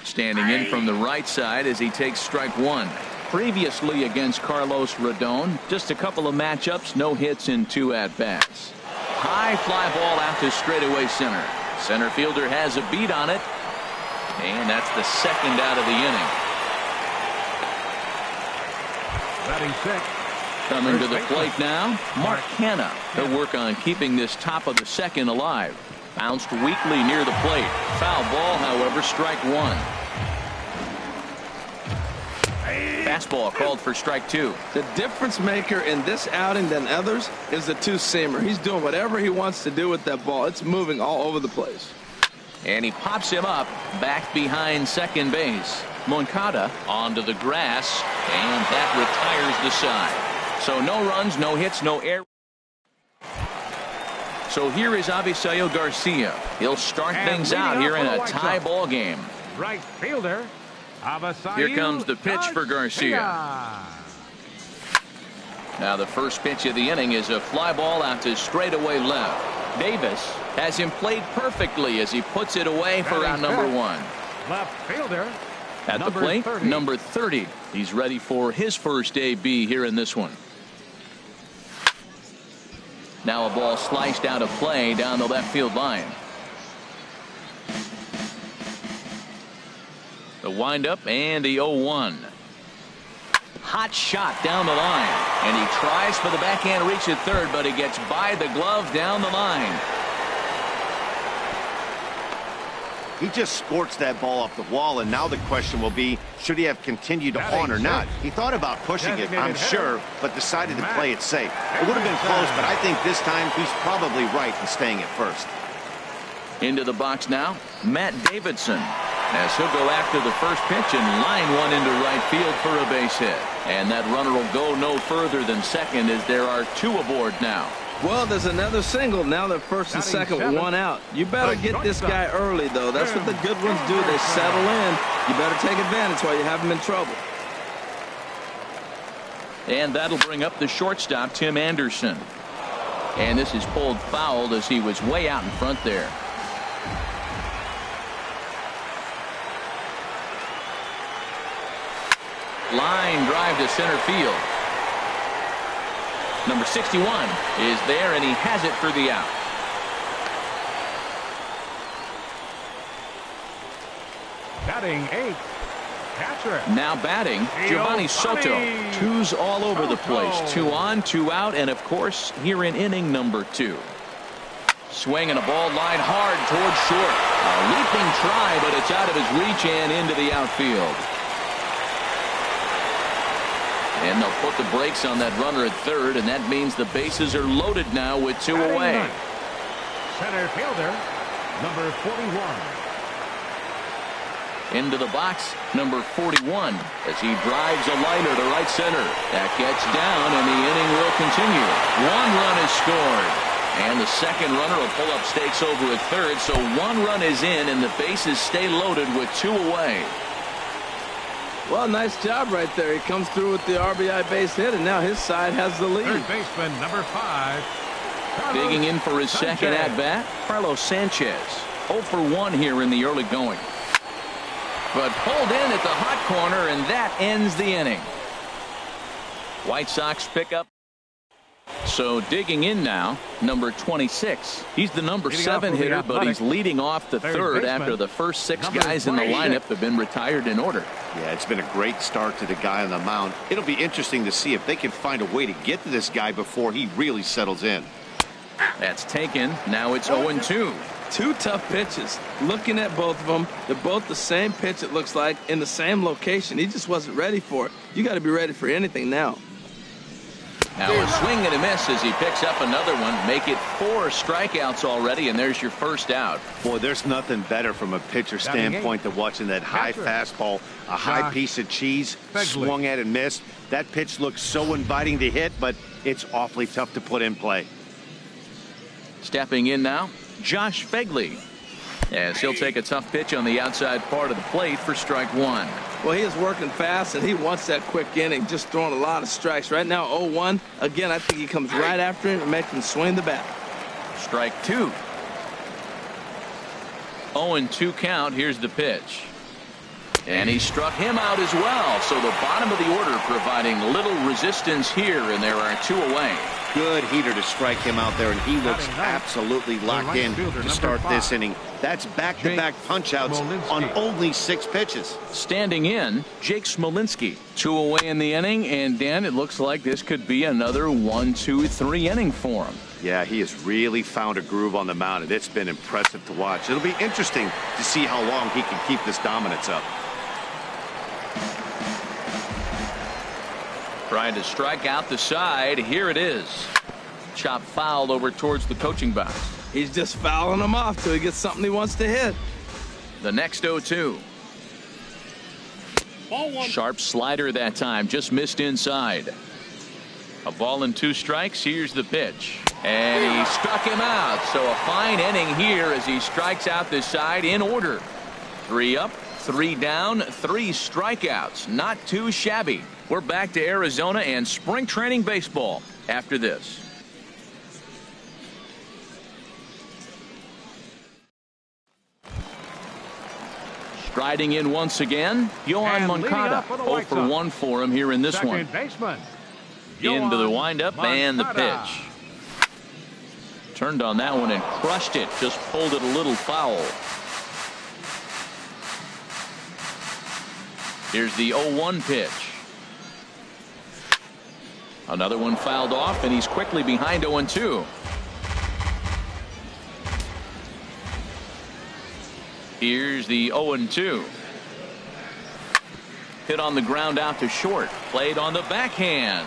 A: Standing in from the right side as he takes strike 1. Previously against Carlos Rodon, just a couple of matchups, no hits in 2 at-bats. High fly ball out to straightaway center. Center fielder has a beat on it, and that's the second out of the inning.
B: Batting 6,
A: Coming to the plate now, Mark Hanna. He'll work on keeping this top of the second alive. Bounced weakly near the plate. Foul ball, however, strike one. Fastball called for strike two.
C: The difference maker in this outing than others is the two-seamer. He's doing whatever he wants to do with that ball. It's moving all over the place.
A: And he pops him up back behind second base. Moncada onto the grass, and that retires the side. So no runs, no hits, no errors. So here is Avisail Garcia. He'll start things out here in a tie ball game.
B: Right fielder.
A: Here comes the pitch for Garcia. Now the first pitch of the inning is a fly ball out to straightaway left. Davis has him played perfectly as he puts it away for out number one.
B: Left fielder.
A: At the plate, number 30. He's ready for his first AB here in this one. Now a ball sliced out of play down the left field line. The windup and the 0-1. Hot shot down the line. And he tries for the backhand reach at third, but he gets by the glove down the line.
D: He just scorched that ball off the wall, and now the question will be, should he have continued on or not? He thought about pushing it, I'm sure, but decided to play it safe. It would have been close, but I think this time he's probably right in staying at first.
A: Into the box now, Matt Davidson, as he'll go after the first pitch and line one into right field for a base hit. And that runner will go no further than second as there are two aboard now.
C: Well, there's another single. Now they're first and second with one out. You better get this guy early, though. That's what the good ones do. They settle in. You better take advantage while you have them in trouble.
A: And that'll bring up the shortstop, Tim Anderson. And this is pulled foul as he was way out in front there. Line drive to center field. Number 61 is there, and he has it for the out.
B: Batting eighth, catcher.
A: Now batting, Giovanni Soto. Twos all over the place. 2 on, 2 out, and of course here in inning number 2. Swinging a ball line hard towards short. A leaping try, but it's out of his reach and into the outfield. And they'll put the brakes on that runner at third, and that means the bases are loaded now with 2 away.
B: Center fielder, number 41.
A: Into the box, number 41, as he drives a liner to right center. That gets down, and the inning will continue. 1 run is scored. And the second runner will pull up stakes over at third, so 1 run is in, and the bases stay loaded with 2 away.
C: Well, nice job right there. He comes through with the RBI base hit, and now his side has the lead.
B: Third baseman, number 5.
A: Digging in for his second at-bat, Carlos Sanchez. 0 for 1 here in the early going. But pulled in at the hot corner, and that ends the inning. White Sox pick up. So digging in now, number 26. He's the number 7 hitter, but he's leading off the third after the first 6 guys in the lineup have been retired in order.
D: Yeah, it's been a great start to the guy on the mound. It'll be interesting to see if they can find a way to get to this guy before he really settles in.
A: That's taken. Now it's 0-2.
C: 2 tough pitches. Looking at both of them, they're both the same pitch, it looks like, in the same location. He just wasn't ready for it. You got to be ready for anything now.
A: Now a swing and a miss as he picks up another one. Make it 4 strikeouts already, and there's your first out.
D: Boy, there's nothing better from a pitcher standpoint than watching that high fastball, a high piece of cheese, swung at and missed. That pitch looks so inviting to hit, but it's awfully tough to put in play.
A: Stepping in now, Josh Fegley, as he'll take a tough pitch on the outside part of the plate for strike 1.
C: Well, he is working fast, and he wants that quick inning, just throwing a lot of strikes. Right now, 0-1. Again, I think he comes right after him and makes him swing the bat.
A: Strike 2. 0-2 count. Here's the pitch. And he struck him out as well. So the bottom of the order providing little resistance here, and there are 2 away.
D: Good heater to strike him out there, and he looks absolutely locked in to start this inning. That's back-to-back punch-outs on only 6 pitches.
A: Standing in, Jake Smolinski. 2 away in the inning, and Dan, it looks like this could be another 1-2-3 inning for him.
D: Yeah, he has really found a groove on the mound, and it's been impressive to watch. It'll be interesting to see how long he can keep this dominance up.
A: Trying to strike out the side. Here it is. Chop fouled over towards the coaching box.
C: He's just fouling him off till he gets something he wants to hit.
A: The next 0-2. Sharp slider that time. Just missed inside. A ball and 2 strikes. Here's the pitch. And he struck him out. So a fine inning here as he strikes out the side in order. 3 up, 3 down, 3 strikeouts. Not too shabby. We're back to Arizona and spring training baseball after this. Striding in once again, Yohan Moncada. 0 for 1 for him here in this one.
B: Baseman,
A: Into the windup and the pitch. Turned on that one and crushed it. Just pulled it a little foul. Here's the 0-1 pitch. Another one fouled off, and he's quickly behind 0-2. Here's the 0-2. Hit on the ground out to short. Played on the backhand.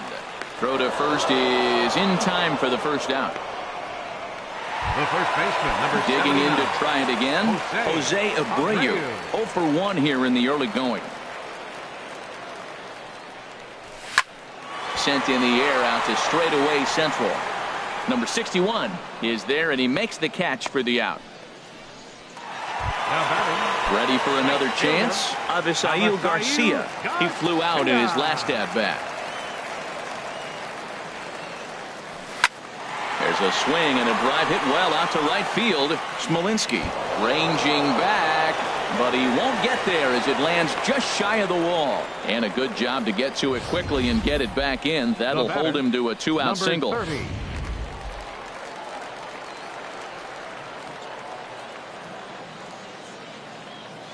A: Throw to first is in time for the first out.
B: The first baseman, number
A: Digging
B: 79.
A: in to try it again. Jose Abreu. 0 for 1 here in the early going. Sent in the air out to straightaway central. Number 61 is there, and he makes the catch for the out. Ready for another chance? Avisail Garcia. He flew out in his last at-bat. There's a swing and a drive hit well out to right field. Smolinski ranging back, but he won't get there as it lands just shy of the wall. And a good job to get to it quickly and get it back in. That'll hold him to a 2-out single.
B: 30.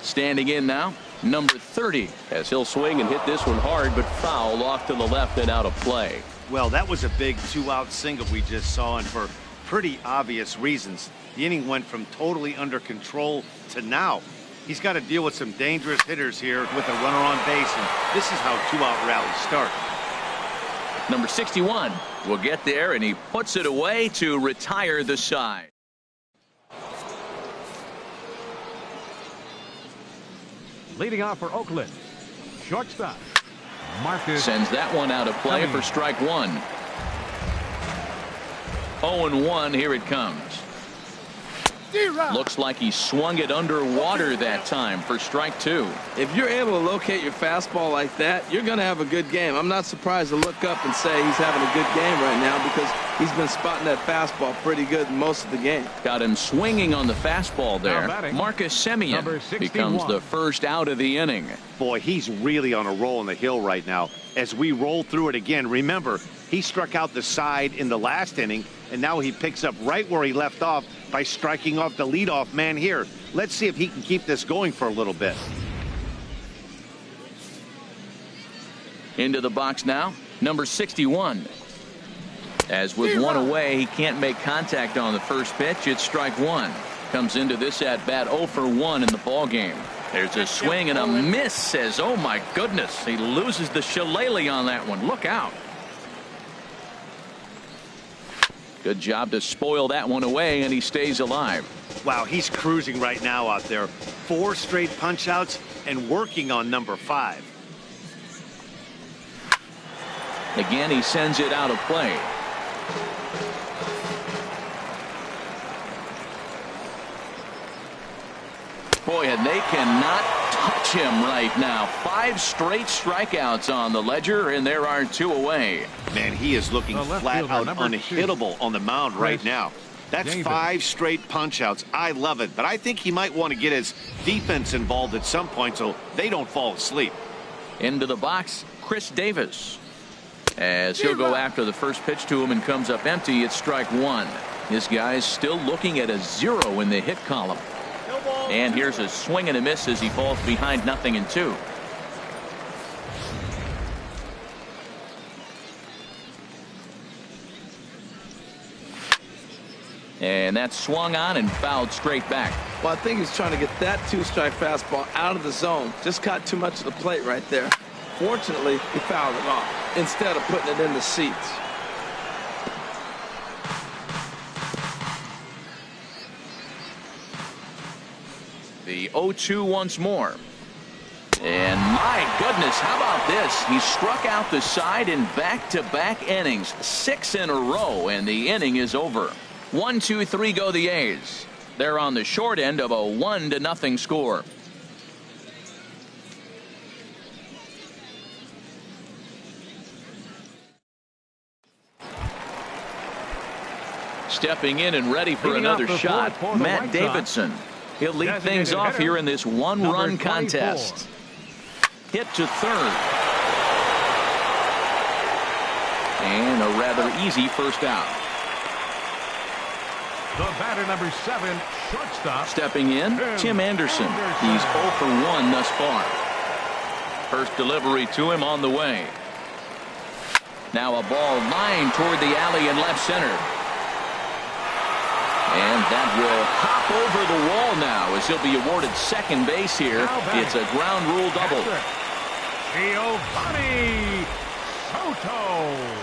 A: Standing in now, number 30, as he'll swing and hit this one hard, but foul off to the left and out of play.
D: Well, that was a big 2-out single we just saw, and for pretty obvious reasons. The inning went from totally under control to now. He's got to deal with some dangerous hitters here with a runner on base, and this is how 2-out rallies start.
A: Number 61 will get there, and he puts it away to retire the side.
B: Leading off for Oakland, shortstop Marcus.
A: Sends that one out of play for strike 1. 0-1, here it comes. Looks like he swung it underwater that time for strike 2.
C: If you're able to locate your fastball like that, you're going to have a good game. I'm not surprised to look up and say he's having a good game right now because he's been spotting that fastball pretty good most of the game.
A: Got him swinging on the fastball there. Marcus Semien becomes the first out of the inning.
D: Boy, he's really on a roll on the hill right now. As we roll through it again, remember, he struck out the side in the last inning, and now he picks up right where he left off by striking off the leadoff man here. Let's see if he can keep this going for a little bit.
A: Into the box now, number 61. As with one away, he can't make contact on the first pitch. It's strike 1. Comes into this at-bat 0 for 1 in the ballgame. There's a swing and a miss. Says, oh my goodness, he loses the shillelagh on that one. Look out. Good job to spoil that one away, and he stays alive.
D: Wow, he's cruising right now out there. 4 straight punch-outs and working on number 5.
A: Again, he sends it out of play. Boy, and they cannot touch him right now. 5 straight strikeouts on the ledger, and there are 2 away.
D: Man, he is looking flat out unhittable on the mound right now. That's
B: Davis.
D: 5 straight punch-outs. I love it, but I think he might want to get his defense involved at some point so they don't fall asleep.
A: Into the box, Chris Davis. As he'll go after the first pitch to him and comes up empty, it's strike one. This guy's still looking at a 0 in the hit column. And here's a swing and a miss as he falls behind 0-2. And that's swung on and fouled straight back.
C: Well, I think he's trying to get that 2-strike fastball out of the zone. Just caught too much of the plate right there. Fortunately, he fouled it off instead of putting it in the seats.
A: The 0-2 once more. And my goodness, how about this? He struck out the side in back-to-back innings, 6 in a row, and the inning is over. 1-2-3 go the A's. They're on the short end of a 1-0 score. Stepping in and ready for another shot, Matt Davidson. He'll lead things off here in this one-run contest. Hit to third. And a rather easy first out.
B: The batter, number 7, shortstop.
A: Stepping in, Tim Anderson. He's 0 for 1 thus far. First delivery to him on the way. Now a ball lined toward the alley in left center. And that will hop over the wall now as he'll be awarded second base here. It's a ground rule double.
B: Giovanni Soto.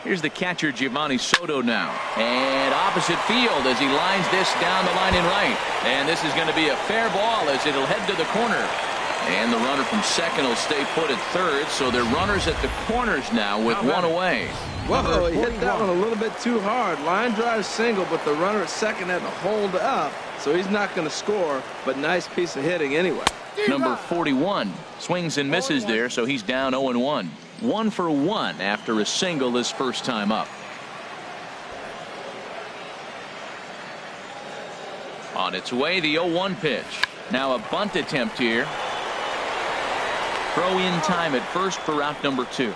A: Here's the catcher, Giovanni Soto, now. And opposite field as he lines this down the line in right. And this is going to be a fair ball as it'll head to the corner. And the runner from second will stay put at third, so they're runners at the corners now with one away.
C: Whoa, he hit that one a little bit too hard. Line drive single, but the runner at second had to hold up, so he's not going to score, but nice piece of hitting anyway.
A: Number 41 swings and misses there, so he's down 0-1. 1 for 1 after a single his first time up. On its way, the 0-1 pitch. Now a bunt attempt here. Throw in time at first for out number 2.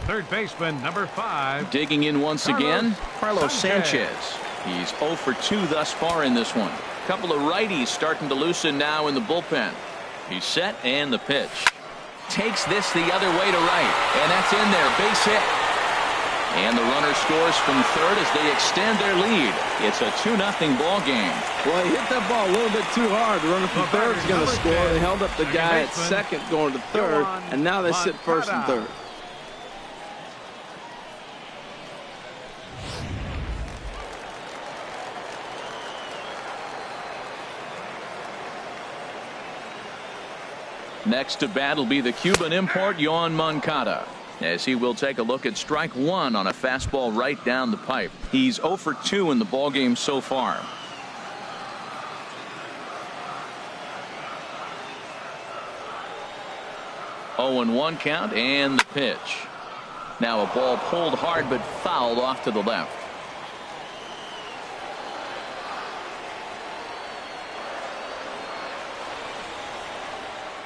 B: Third baseman, number 5.
A: Digging in once again, Carlos Sanchez. He's 0 for 2 thus far in this one. Couple of righties starting to loosen now in the bullpen. He's set, and the pitch. Takes this the other way to right, and that's in there. Base hit. And the runner scores from third as they extend their lead. It's a 2-0 ball game.
C: Well, he hit that ball a little bit too hard. The runner from third is going to score. They held up the guy at second going to third, and now they sit first and third.
A: Next to bat will be the Cuban import, Yoan Moncada, as he will take a look at strike 1 on a fastball right down the pipe. He's 0 for 2 in the ballgame so far. Oh, and 1 count, and the pitch. Now a ball pulled hard but fouled off to the left.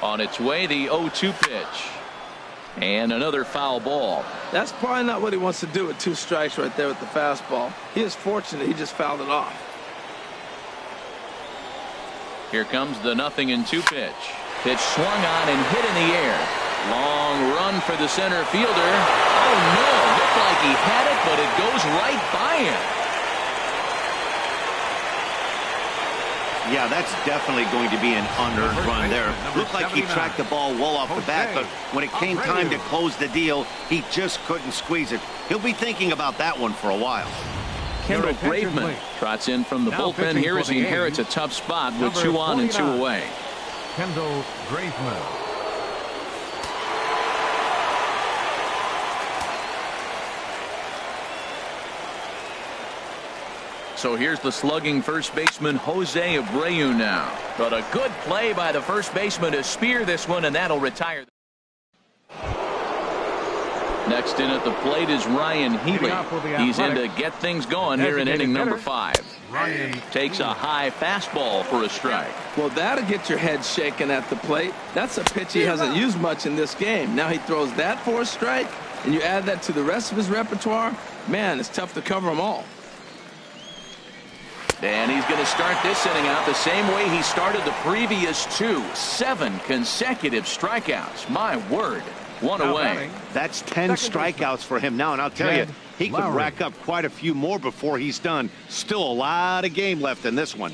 A: On its way, the 0-2 pitch. And another foul ball.
C: That's probably not what he wants to do with 2 strikes right there with the fastball. He is fortunate he just fouled it off.
A: Here comes the 0-2 pitch. Pitch swung on and hit in the air. Long run for the center fielder. Oh no, looked like he had it, but it goes right by him.
D: Yeah, that's definitely going to be an unearned run there. Looked like he tracked the ball well off the bat, but when it came time to close the deal, he just couldn't squeeze it. He'll be thinking about that one for a while.
A: Kendall Graveman trots in from the bullpen here as he inherits a tough spot with 2 on and 2 away.
B: Kendall Graveman.
A: So here's the slugging first baseman Jose Abreu now. But a good play by the first baseman to spear this one, and that'll retire. Next in at the plate is Ryan Healy. He's in to get things going here in inning number 5. Ryan takes a high fastball for a strike.
C: Well, that'll get your head shaken at the plate. That's a pitch he hasn't used much in this game. Now he throws that for a strike, and you add that to the rest of his repertoire. Man, it's tough to cover them all.
A: And he's going to start this inning out the same way he started the previous 2. 7 consecutive strikeouts. My word. 1 away.
D: That's 10 strikeouts for him now, and I'll tell you, he could rack up quite a few more before he's done. Still a lot of game left in this one.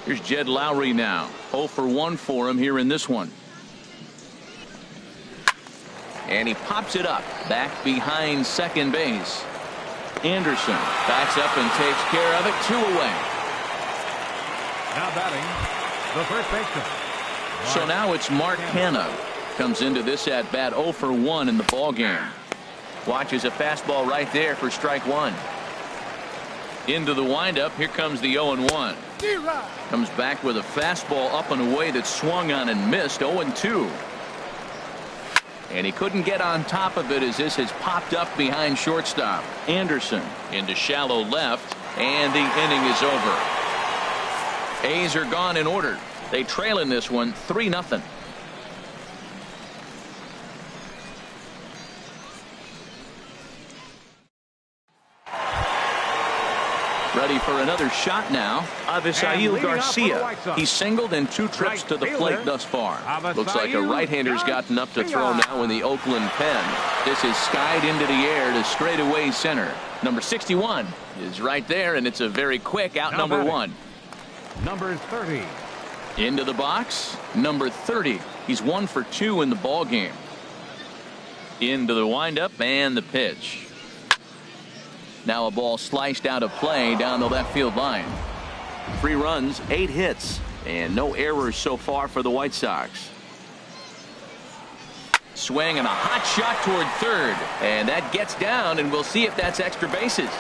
A: Here's Jed Lowry now. 0 for 1 for him here in this one. And he pops it up back behind second base. Anderson backs up and takes care of it. 2 away.
B: Now batting, the first baseman.
A: So now it's Mark Hanna. Comes into this at bat 0 for 1 in the ball game. Watches a fastball right there for strike 1. Into the windup. Here comes the 0-1. Comes back with a fastball up and away that swung on and missed. 0-2. And he couldn't get on top of it as this has popped up behind shortstop. Anderson into shallow left, and the inning is over. A's are gone in order. They trail in this one 3-0. Ready for another shot now. Avisail Garcia. He's singled in 2 trips to the plate thus far. Looks like a right-hander's gotten up to throw now in the Oakland pen. This is skied into the air to straightaway center. Number 61 is right there, and it's a very quick out. Number 1.
B: Number 30.
A: Into the box. Number 30. He's 1 for 2 in the ball game. Into the windup and the pitch. Now a ball sliced out of play down the left field line. 3 runs, 8 hits, and no errors so far for the White Sox. Swing and a hot shot toward third, and that gets down, and we'll see if that's extra bases.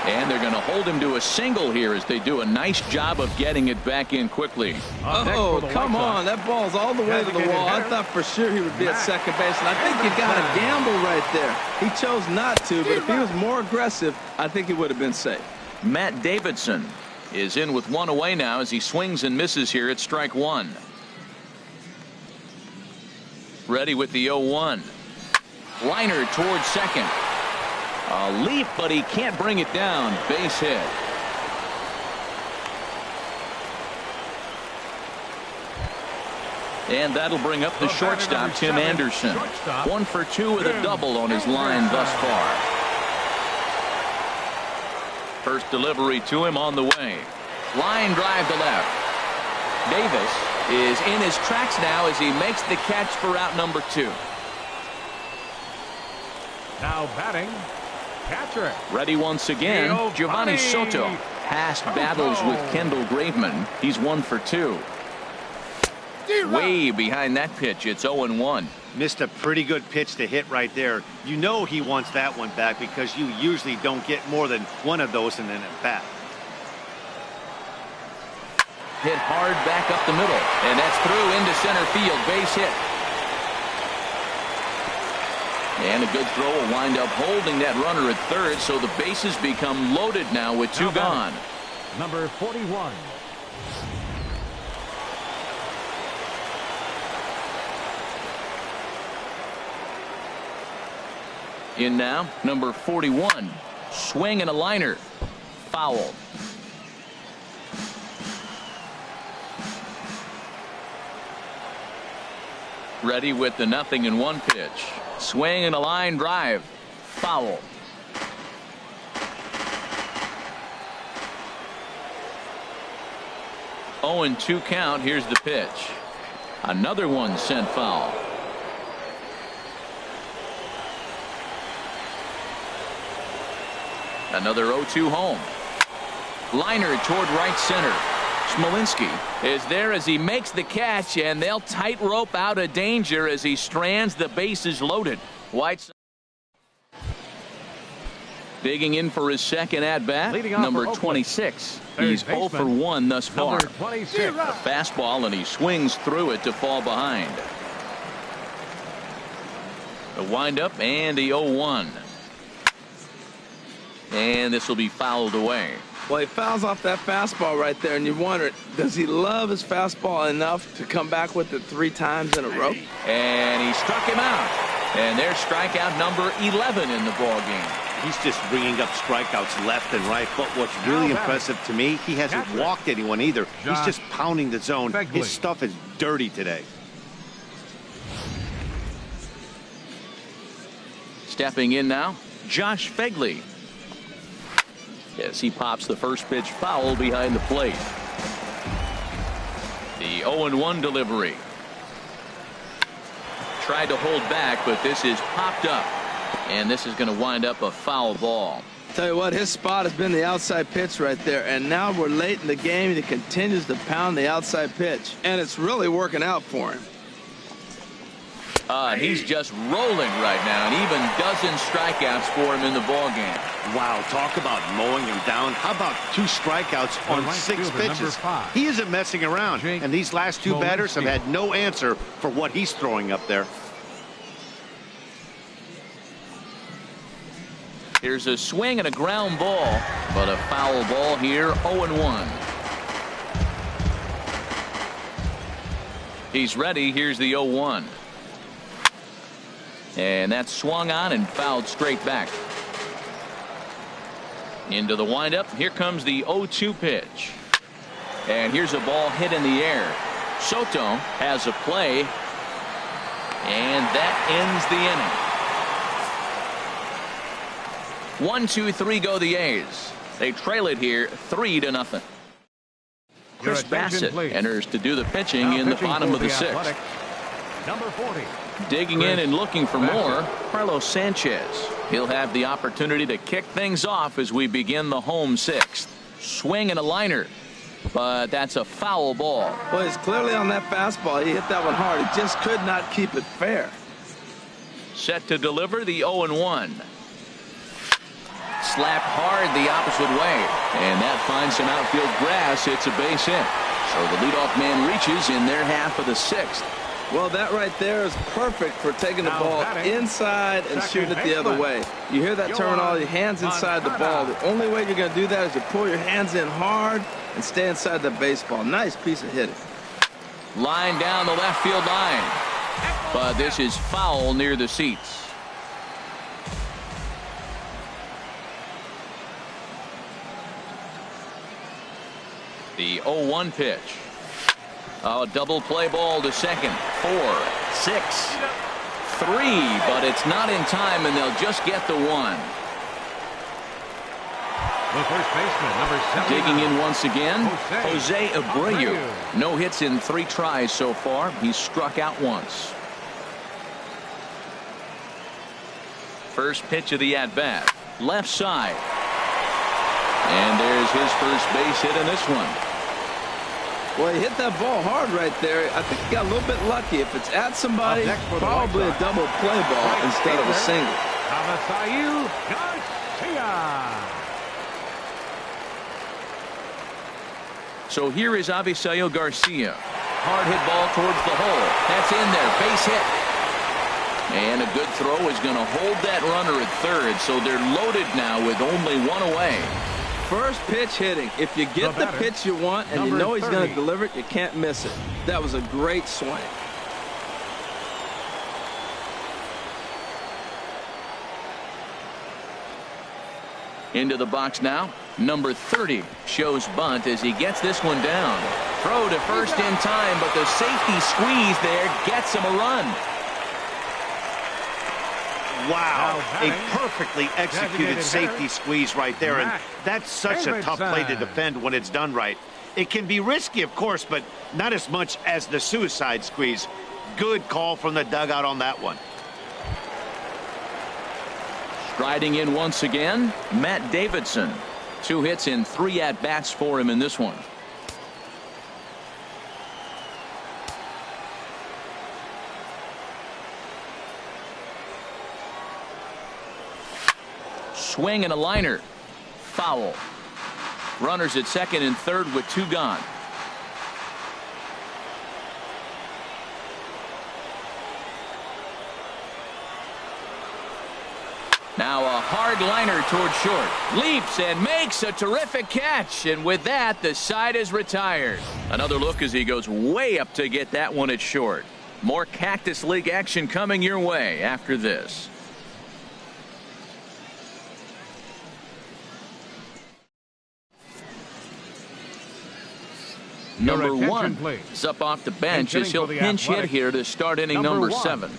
A: And they're going to hold him to a single here as they do a nice job of getting it back in quickly.
C: Oh, come on. That ball's all the way to the wall. I thought for sure he would be at second base, and I think you got to gamble right there. He chose not to, but if he was more aggressive, I think he would have been safe.
A: Matt Davidson is in with 1 away now as he swings and misses here at strike 1. Ready with the 0-1. Liner towards second. A leap, but he can't bring it down. Base hit. And that'll bring up the shortstop, Tim Anderson. 1 for 2 with a double on his line thus far. First delivery to him on the way. Line drive to left. Davis is in his tracks now as he makes the catch for out number 2.
B: Now batting, catcher.
A: Ready once again, Giovanni Soto. Past battles with Kendall Graveman. He's 1 for 2. Way behind that pitch. It's 0-1.
D: Missed a pretty good pitch to hit right there. You know he wants that one back because you usually don't get more than 1 of those in an at-bat.
A: Hit hard back up the middle, and that's through into center field. Base hit. And a good throw will wind up holding that runner at third, so the bases become loaded now with 2 gone.
B: Number 41.
A: In now, number 41. Swing and a liner. Foul. Ready with the 0-1 pitch. Swing and a line drive. Foul. Oh, and 2 count. Here's the pitch. Another one sent foul. Another 0-2 home. Liner toward right center. Smolinski is there as he makes the catch, and they'll tightrope out of danger as he strands. The bases loaded. White Sox. Digging in for his second at-bat, number 26. He's 0 for 1 thus far.
B: Number 26.
A: A fastball, and he swings through it to fall behind. The windup and the 0-1. And this will be fouled away.
C: Well, he fouls off that fastball right there, and you wonder, does he love his fastball enough to come back with it 3 times in a row?
A: And he struck him out. And there's strikeout number 11 in the ballgame.
D: He's just bringing up strikeouts left and right. But what's really impressive to me, he hasn't walked anyone either. He's just pounding the zone. His stuff is dirty today.
A: Stepping in now, Josh Fegley. Yes, he pops the first pitch foul behind the plate. The 0-1 delivery. Tried to hold back, but this is popped up. And this is going to wind up a foul ball.
C: Tell you what, his spot has been the outside pitch right there. And now we're late in the game, and he continues to pound the outside pitch. And it's really working out for him.
A: He's just rolling right now, and even dozen strikeouts for him in the ballgame.
D: Wow, talk about mowing him down. How about 2 strikeouts on 6 pitches? He isn't messing around, and these last 2 batters have had no answer for what he's throwing up there.
A: Here's a swing and a ground ball, but a foul ball here, 0-1. He's ready. Here's the 0-1. And that's swung on and fouled straight back. Into the windup. Here comes the 0-2 pitch. And here's a ball hit in the air. Soto has a play. And that ends the inning. 1, 2, 3 go the A's. They trail it here 3-0. Chris Bassett enters to do the pitching in the bottom of the 6th.
B: Number 40.
A: Digging in and looking for more, Carlos Sanchez. He'll have the opportunity to kick things off as we begin the home 6th. Swing and a liner, but that's a foul ball.
C: Well, he's clearly on that fastball. He hit that one hard. He just could not keep it fair.
A: Set to deliver the 0-1. Slapped hard the opposite way, and that finds some outfield grass. It's a base hit. So the leadoff man reaches in their half of the 6th.
C: Well, that right there is perfect for taking the ball inside and shooting it the other way. You hear that terminology, hands inside the ball. The only way you're going to do that is to pull your hands in hard and stay inside the baseball. Nice piece of hitting.
A: Line down the left field line. But this is foul near the seats. The 0-1 pitch. A double play ball to second. 4, 6, 3, but it's not in time, and they'll just get the 1.
B: The first baseman, number 7.
A: Digging in once again, Jose Abreu. No hits in 3 tries so far. He's struck out once. First pitch of the at-bat. Left side. And there's his first base hit in this one.
C: Well, he hit that ball hard right there. I think he got a little bit lucky. If it's at somebody, probably a double play ball instead of a single.
B: Avisail Garcia.
A: So here is Avisail Garcia. Hard hit ball towards the hole. That's in there. Base hit. And a good throw is going to hold that runner at third. So they're loaded now with only 1 away.
C: First pitch hitting. If you get the pitch you want and you know he's going to deliver it, you can't miss it. That was a great swing.
A: Into the box now. Number 30 shows bunt as he gets this one down. Throw to first in time, but the safety squeeze there gets him a run.
D: Wow, a perfectly executed safety squeeze right there, and that's such a tough play to defend when it's done right. It can be risky, of course, but not as much as the suicide squeeze. Good call from the dugout on that one.
A: Striding in once again, Matt Davidson. 2 hits in 3 at-bats for him in this one. swing and a liner. Foul. Runners at second and third with 2 gone. Now a hard liner toward short. Leaps and makes a terrific catch. And with that, the side is retired. Another look as he goes way up to get that one at short. More Cactus League action coming your way after this. Number 1 is up off the bench as he'll pinch hit here to start inning number 7.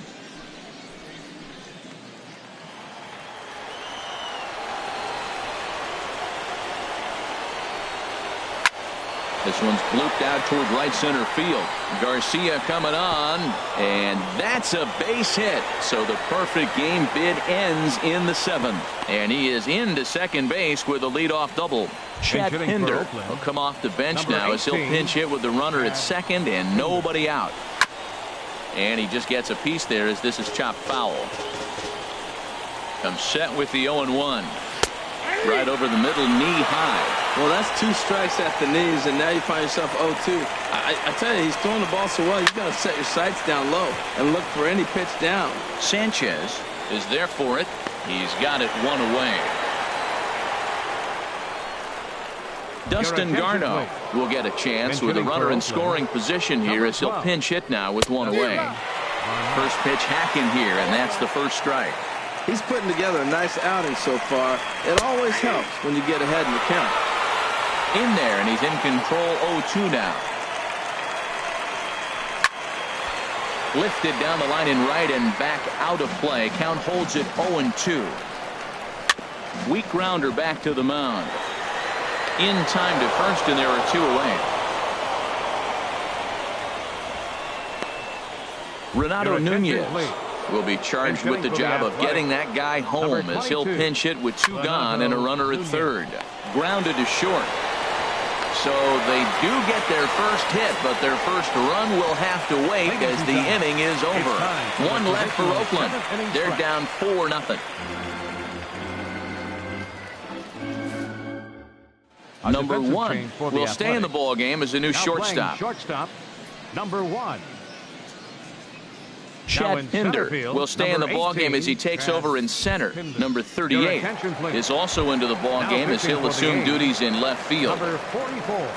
A: This one's blooped out toward right center field. Garcia coming on, and that's a base hit. So the perfect game bid ends in the 7th. And he is into second base with a leadoff double. Chad Pinder will come off the bench now as he'll pinch hit with the runner at second and nobody out. And he just gets a piece there as this is chopped foul. Comes set with the 0-1. Right over the middle, knee high.
C: Well, that's 2 strikes at the knees, and now you find yourself 0-2. I tell you, he's throwing the ball so well, you've got to set your sights down low and look for any pitch down.
A: Sanchez is there for it. He's got it 1 away. Dustin Garneau will get a chance with a runner in scoring position here as he'll pinch hit now with 1 away. First pitch hacking here, and that's the first strike.
C: He's putting together a nice outing so far. It always helps when you get ahead in the count.
A: In there, and he's in control 0-2 now. Lifted down the line in right and back out of play. Count holds it 0-2. Weak grounder back to the mound. In time to first, and there are 2 away. Renato Nunez will be charged with the job of getting that guy home as he'll pinch hit with 2 gone and a runner at third. Grounded to short. So they do get their first hit, but their first run will have to wait as the inning is over. 1 left for Oakland. They're down 4-0. Number 1 will stay in the ball game as a new shortstop.
B: Number 1.
A: Chad Pinder will stay in the ball game as he takes over in center. Number 38 is also into the ball game as he'll assume duties in left field.
B: Number 44.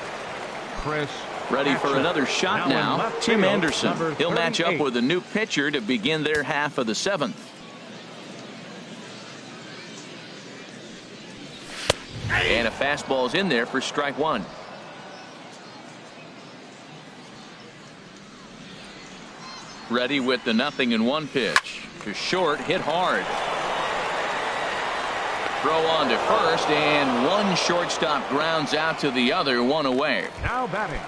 B: Chris.
A: Ready for another shot now. Tim Anderson. He'll match up with a new pitcher to begin their half of the 7th. And a fastball's in there for strike 1. Ready with the 0-1 pitch. To short, hit hard. Throw on to first, and 1 shortstop grounds out to the other, 1 away.
B: Now batting.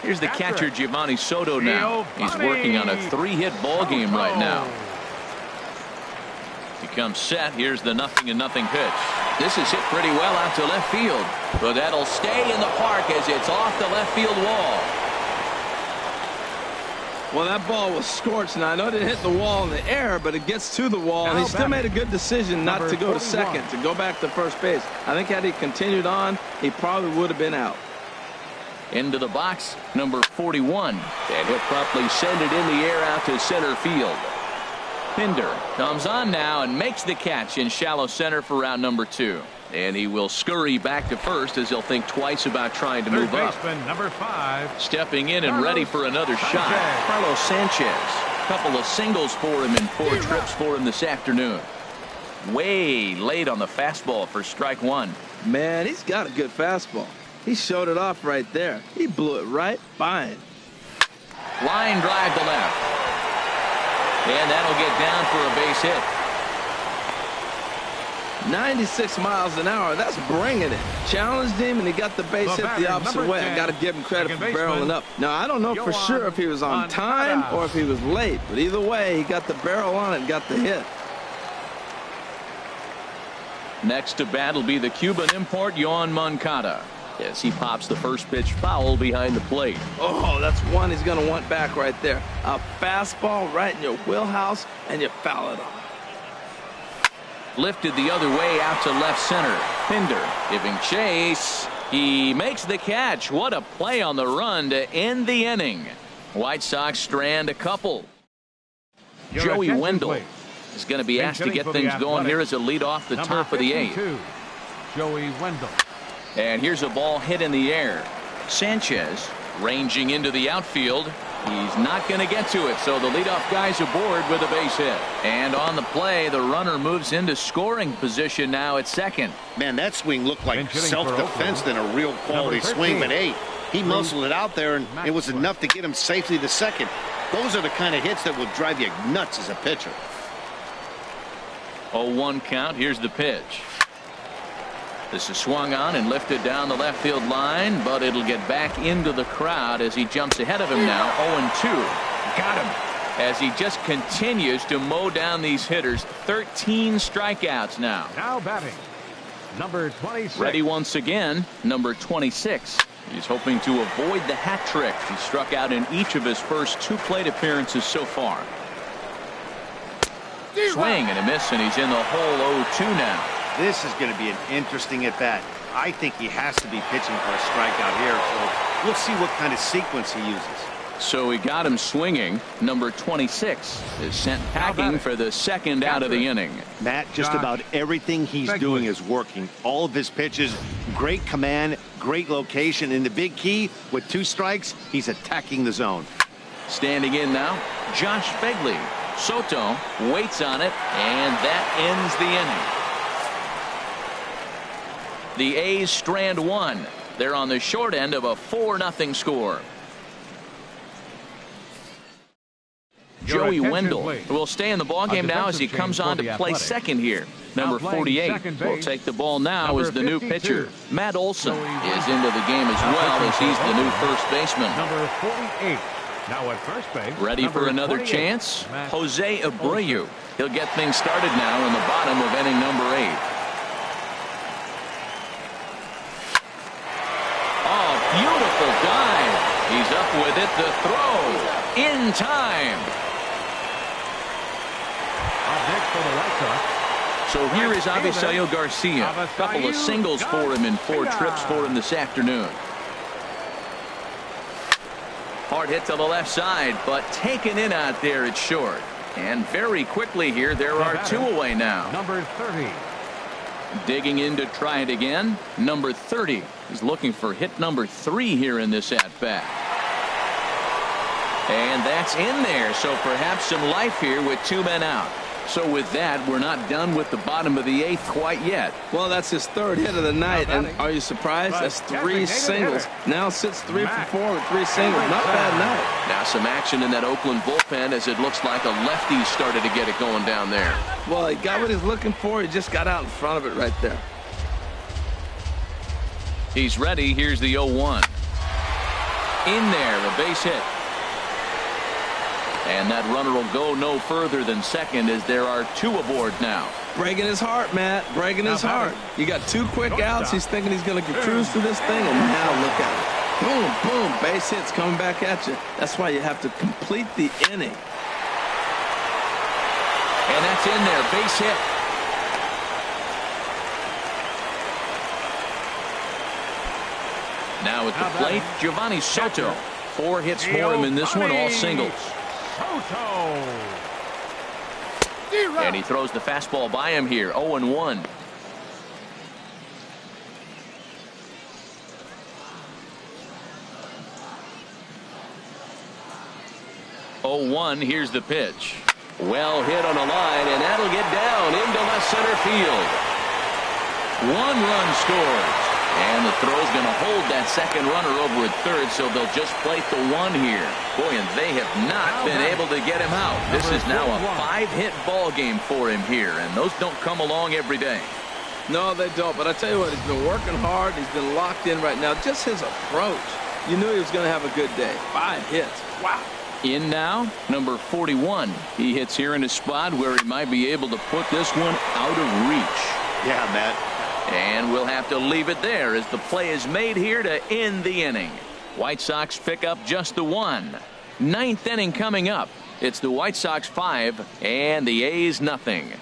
A: Here's the catcher, Giovanni Soto now. He's working on a 3-hit ball game right now. He comes set. Here's the 0-0 pitch. This is hit pretty well out to left field, but that'll stay in the park as it's off the left field wall.
C: Well, that ball was scorched, and I know it didn't hit the wall in the air, but it gets to the wall, and he still made a good decision not to go to second, to go back to first base. I think had he continued on, he probably would have been out.
A: Into the box, number 41, and he'll promptly send it in the air out to center field. Pinder comes on now and makes the catch in shallow center for round number 2. And he will scurry back to first as he'll think twice about trying to move up.
B: Number 5.
A: Stepping in and ready for another shot. Carlos Sanchez. Couple of singles for him and 4 trips for him this afternoon. Way late on the fastball for strike 1.
C: Man, he's got a good fastball. He showed it off right there. He blew it right by him.
A: Line drive to left. And that'll get down for a base hit.
C: 96 miles an hour. That's bringing it. Challenged him, and he got the base hit the opposite way. I got to give him credit for barreling up. Now, I don't know for sure if he was on time or if he was late, but either way, he got the barrel on it and got the hit.
A: Next to bat will be the Cuban import, Yoan Moncada, as he pops the first pitch foul behind the plate.
C: Oh, that's one he's going to want back right there. A fastball right in your wheelhouse, and you foul it off.
A: Lifted the other way out to left center. Pinder giving chase. He makes the catch. What a play on the run to end the inning. White Sox strand a couple. Joey Wendell is going to be asked to get things going here as a lead off the top of the eighth.
B: Joey Wendell.
A: And here's a ball hit in the air. Sanchez ranging into the outfield. He's not going to get to it, so the leadoff guy's aboard with a base hit. And on the play, the runner moves into scoring position now at second.
D: Man, that swing looked like self-defense than a real quality swing, but hey, he muscled it out there, and it was enough to get him safely to second. Those are the kind of hits that will drive you nuts as a pitcher.
A: 0-1 count. Here's the pitch. This is swung on and lifted down the left field line, but it'll get back into the crowd as he jumps ahead of him now. 0-2. Got him. As he just continues to mow down these hitters. 13 strikeouts now.
B: Now batting, number 26.
A: Ready once again, number 26. He's hoping to avoid the hat trick. He struck out in each of his first 2 plate appearances so far. Swing and a miss, and he's in the hole. 0-2 now.
D: This is going to be an interesting at-bat. I think he has to be pitching for a strikeout here, so we'll see what kind of sequence he uses.
A: So he got him swinging. Number 26 is sent packing for the second out of the inning.
D: Matt, just about everything he's doing is working. All of his pitches, great command, great location, and the big key, with 2 strikes, he's attacking the zone.
A: Standing in now, Josh Begley. Soto waits on it, and that ends the inning. The A's strand 1. They're on the short end of a 4-0 score. Joey Wendell will stay in the ballgame now as he comes on to play second here. Number 48 will take the ball now as the new pitcher. Matt Olson is into the game as well as he's the new first baseman.
B: Number 48. Now at first base.
A: Ready for another chance? Jose Abreu. He'll get things started now in the bottom of inning number 8. Beautiful dive. He's up with it. The throw in time. So here is Avisail Garcia. A couple of singles for him and 4 trips for him this afternoon. Hard hit to the left side, but taken in out there at short. And very quickly here, there are 2 away now.
B: Number 30.
A: Digging in to try it again. Number 30. He's looking for hit number 3 here in this at-bat. And that's in there, so perhaps some life here with 2 men out. So with that, we're not done with the bottom of the 8th quite yet.
C: Well, that's his 3rd hit of the night, and are you surprised? That's 3 singles. Now sits 3 for 4 with 3 singles. Not a bad night.
A: Now some action in that Oakland bullpen as it looks like a lefty started to get it going down there.
C: Well, he got what he's looking for. He just got out in front of it right there.
A: He's ready. Here's the 0-1. In there, a base hit. And that runner will go no further than second as there are 2 aboard now.
C: Breaking his heart, Matt. Breaking his heart. You got 2 quick outs. He's thinking he's going to cruise through this thing, and now look at it. Boom, boom. Base hits coming back at you. That's why you have to complete the inning.
A: And that's in there. Base hit. Now at the plate, Giovanni Soto. 4 hits for him in this one, all singles. And he throws the fastball by him here. 0-1. Here's the pitch. Well hit on a line, and that'll get down into left center field. 1 run scores. And the throw's going to hold that second runner over at third, so they'll just plate the 1 here. Boy, and they have not been able to get him out. This is now a 5-hit ball game for him here, and those don't come along every day.
C: No, they don't. But I tell you what, he's been working hard. He's been locked in right now. Just his approach. You knew he was going to have a good day. 5 hits. Wow.
A: In now, number 41. He hits here in a spot where he might be able to put this one out of reach.
D: Yeah, Matt.
A: And we'll have to leave it there as the play is made here to end the inning. White Sox pick up just the 1. 9th inning coming up. It's the White Sox 5 and the A's nothing.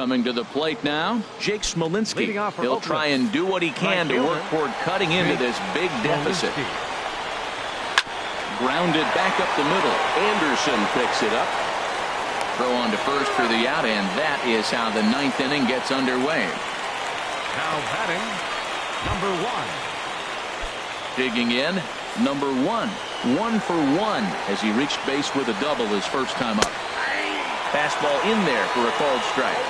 A: Coming to the plate now, Jake Smolinski. He'll try and do what he can to work toward cutting into this big deficit. Grounded back up the middle. Anderson picks it up. Throw on to first for the out, and that is how the 9th inning gets underway.
B: Now batting, number 1.
A: Digging in, number 1. 1 for 1 as he reached base with a double his first time up. Fastball in there for a called strike.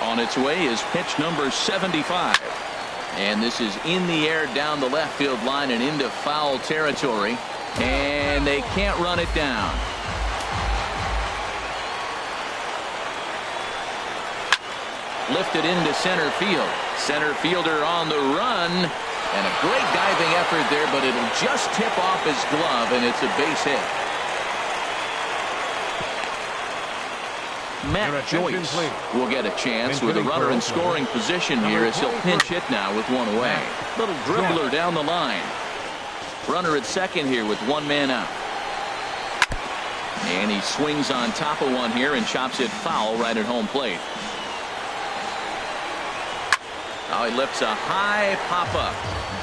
A: On its way is pitch number 75. And this is in the air down the left field line and into foul territory. And they can't run it down. Lifted into center field. Center fielder on the run. And a great diving effort there, but it'll just tip off his glove, and it's a base hit. Matt Joyce will get a chance with a runner in scoring position here as he'll pinch hit now with one away. Little dribbler down the line. Runner at second here with one man out. And he swings on top of one here and chops it foul right at home plate. Now he lifts a high pop-up,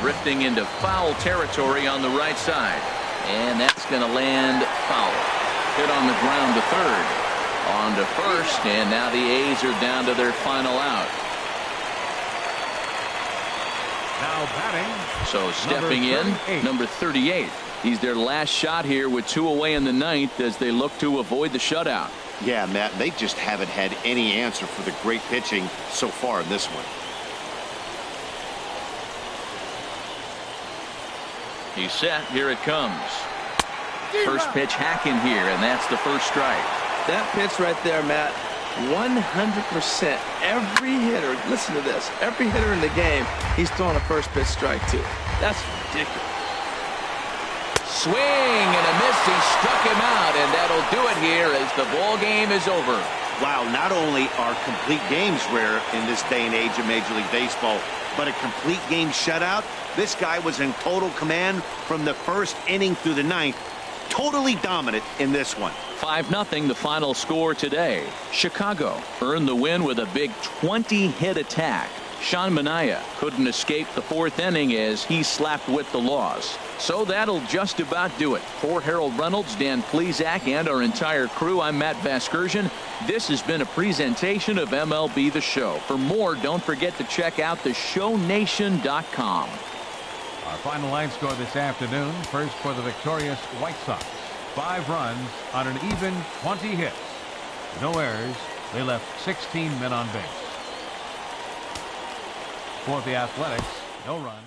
A: drifting into foul territory on the right side. And that's going to land foul. Hit on the ground to third. On to first, and now the A's are down to their final out.
B: Now batting.
A: So stepping in, number 38. He's their last shot here with 2 away in the 9th as they look to avoid the shutout.
D: Yeah, Matt, they just haven't had any answer for the great pitching so far in this one.
A: He's set. Here it comes. First pitch hacking here, and that's the first strike.
C: That pitch right there, Matt, 100%. Every hitter, listen to this, every hitter in the game, he's throwing a first pitch strike to. That's ridiculous.
A: Swing and a miss. He struck him out, and that'll do it here as the ball game is over.
D: Wow, not only are complete games rare in this day and age of Major League Baseball, but a complete game shutout. This guy was in total command from the first inning through the 9th. Totally dominant in this one.
A: 5-0 the final score today. Chicago earned the win with a big 20-hit attack. Sean Manaea couldn't escape the 4th inning as he slapped with the loss. So that'll just about do it. For Harold Reynolds, Dan Plesac, and our entire crew, I'm Matt Vasgersian. This has been a presentation of MLB The Show. For more, don't forget to check out theshownation.com.
B: Our final line score this afternoon. First for the victorious White Sox. 5 runs on an even 20 hits. No errors. They left 16 men on base. For the Athletics, no runs.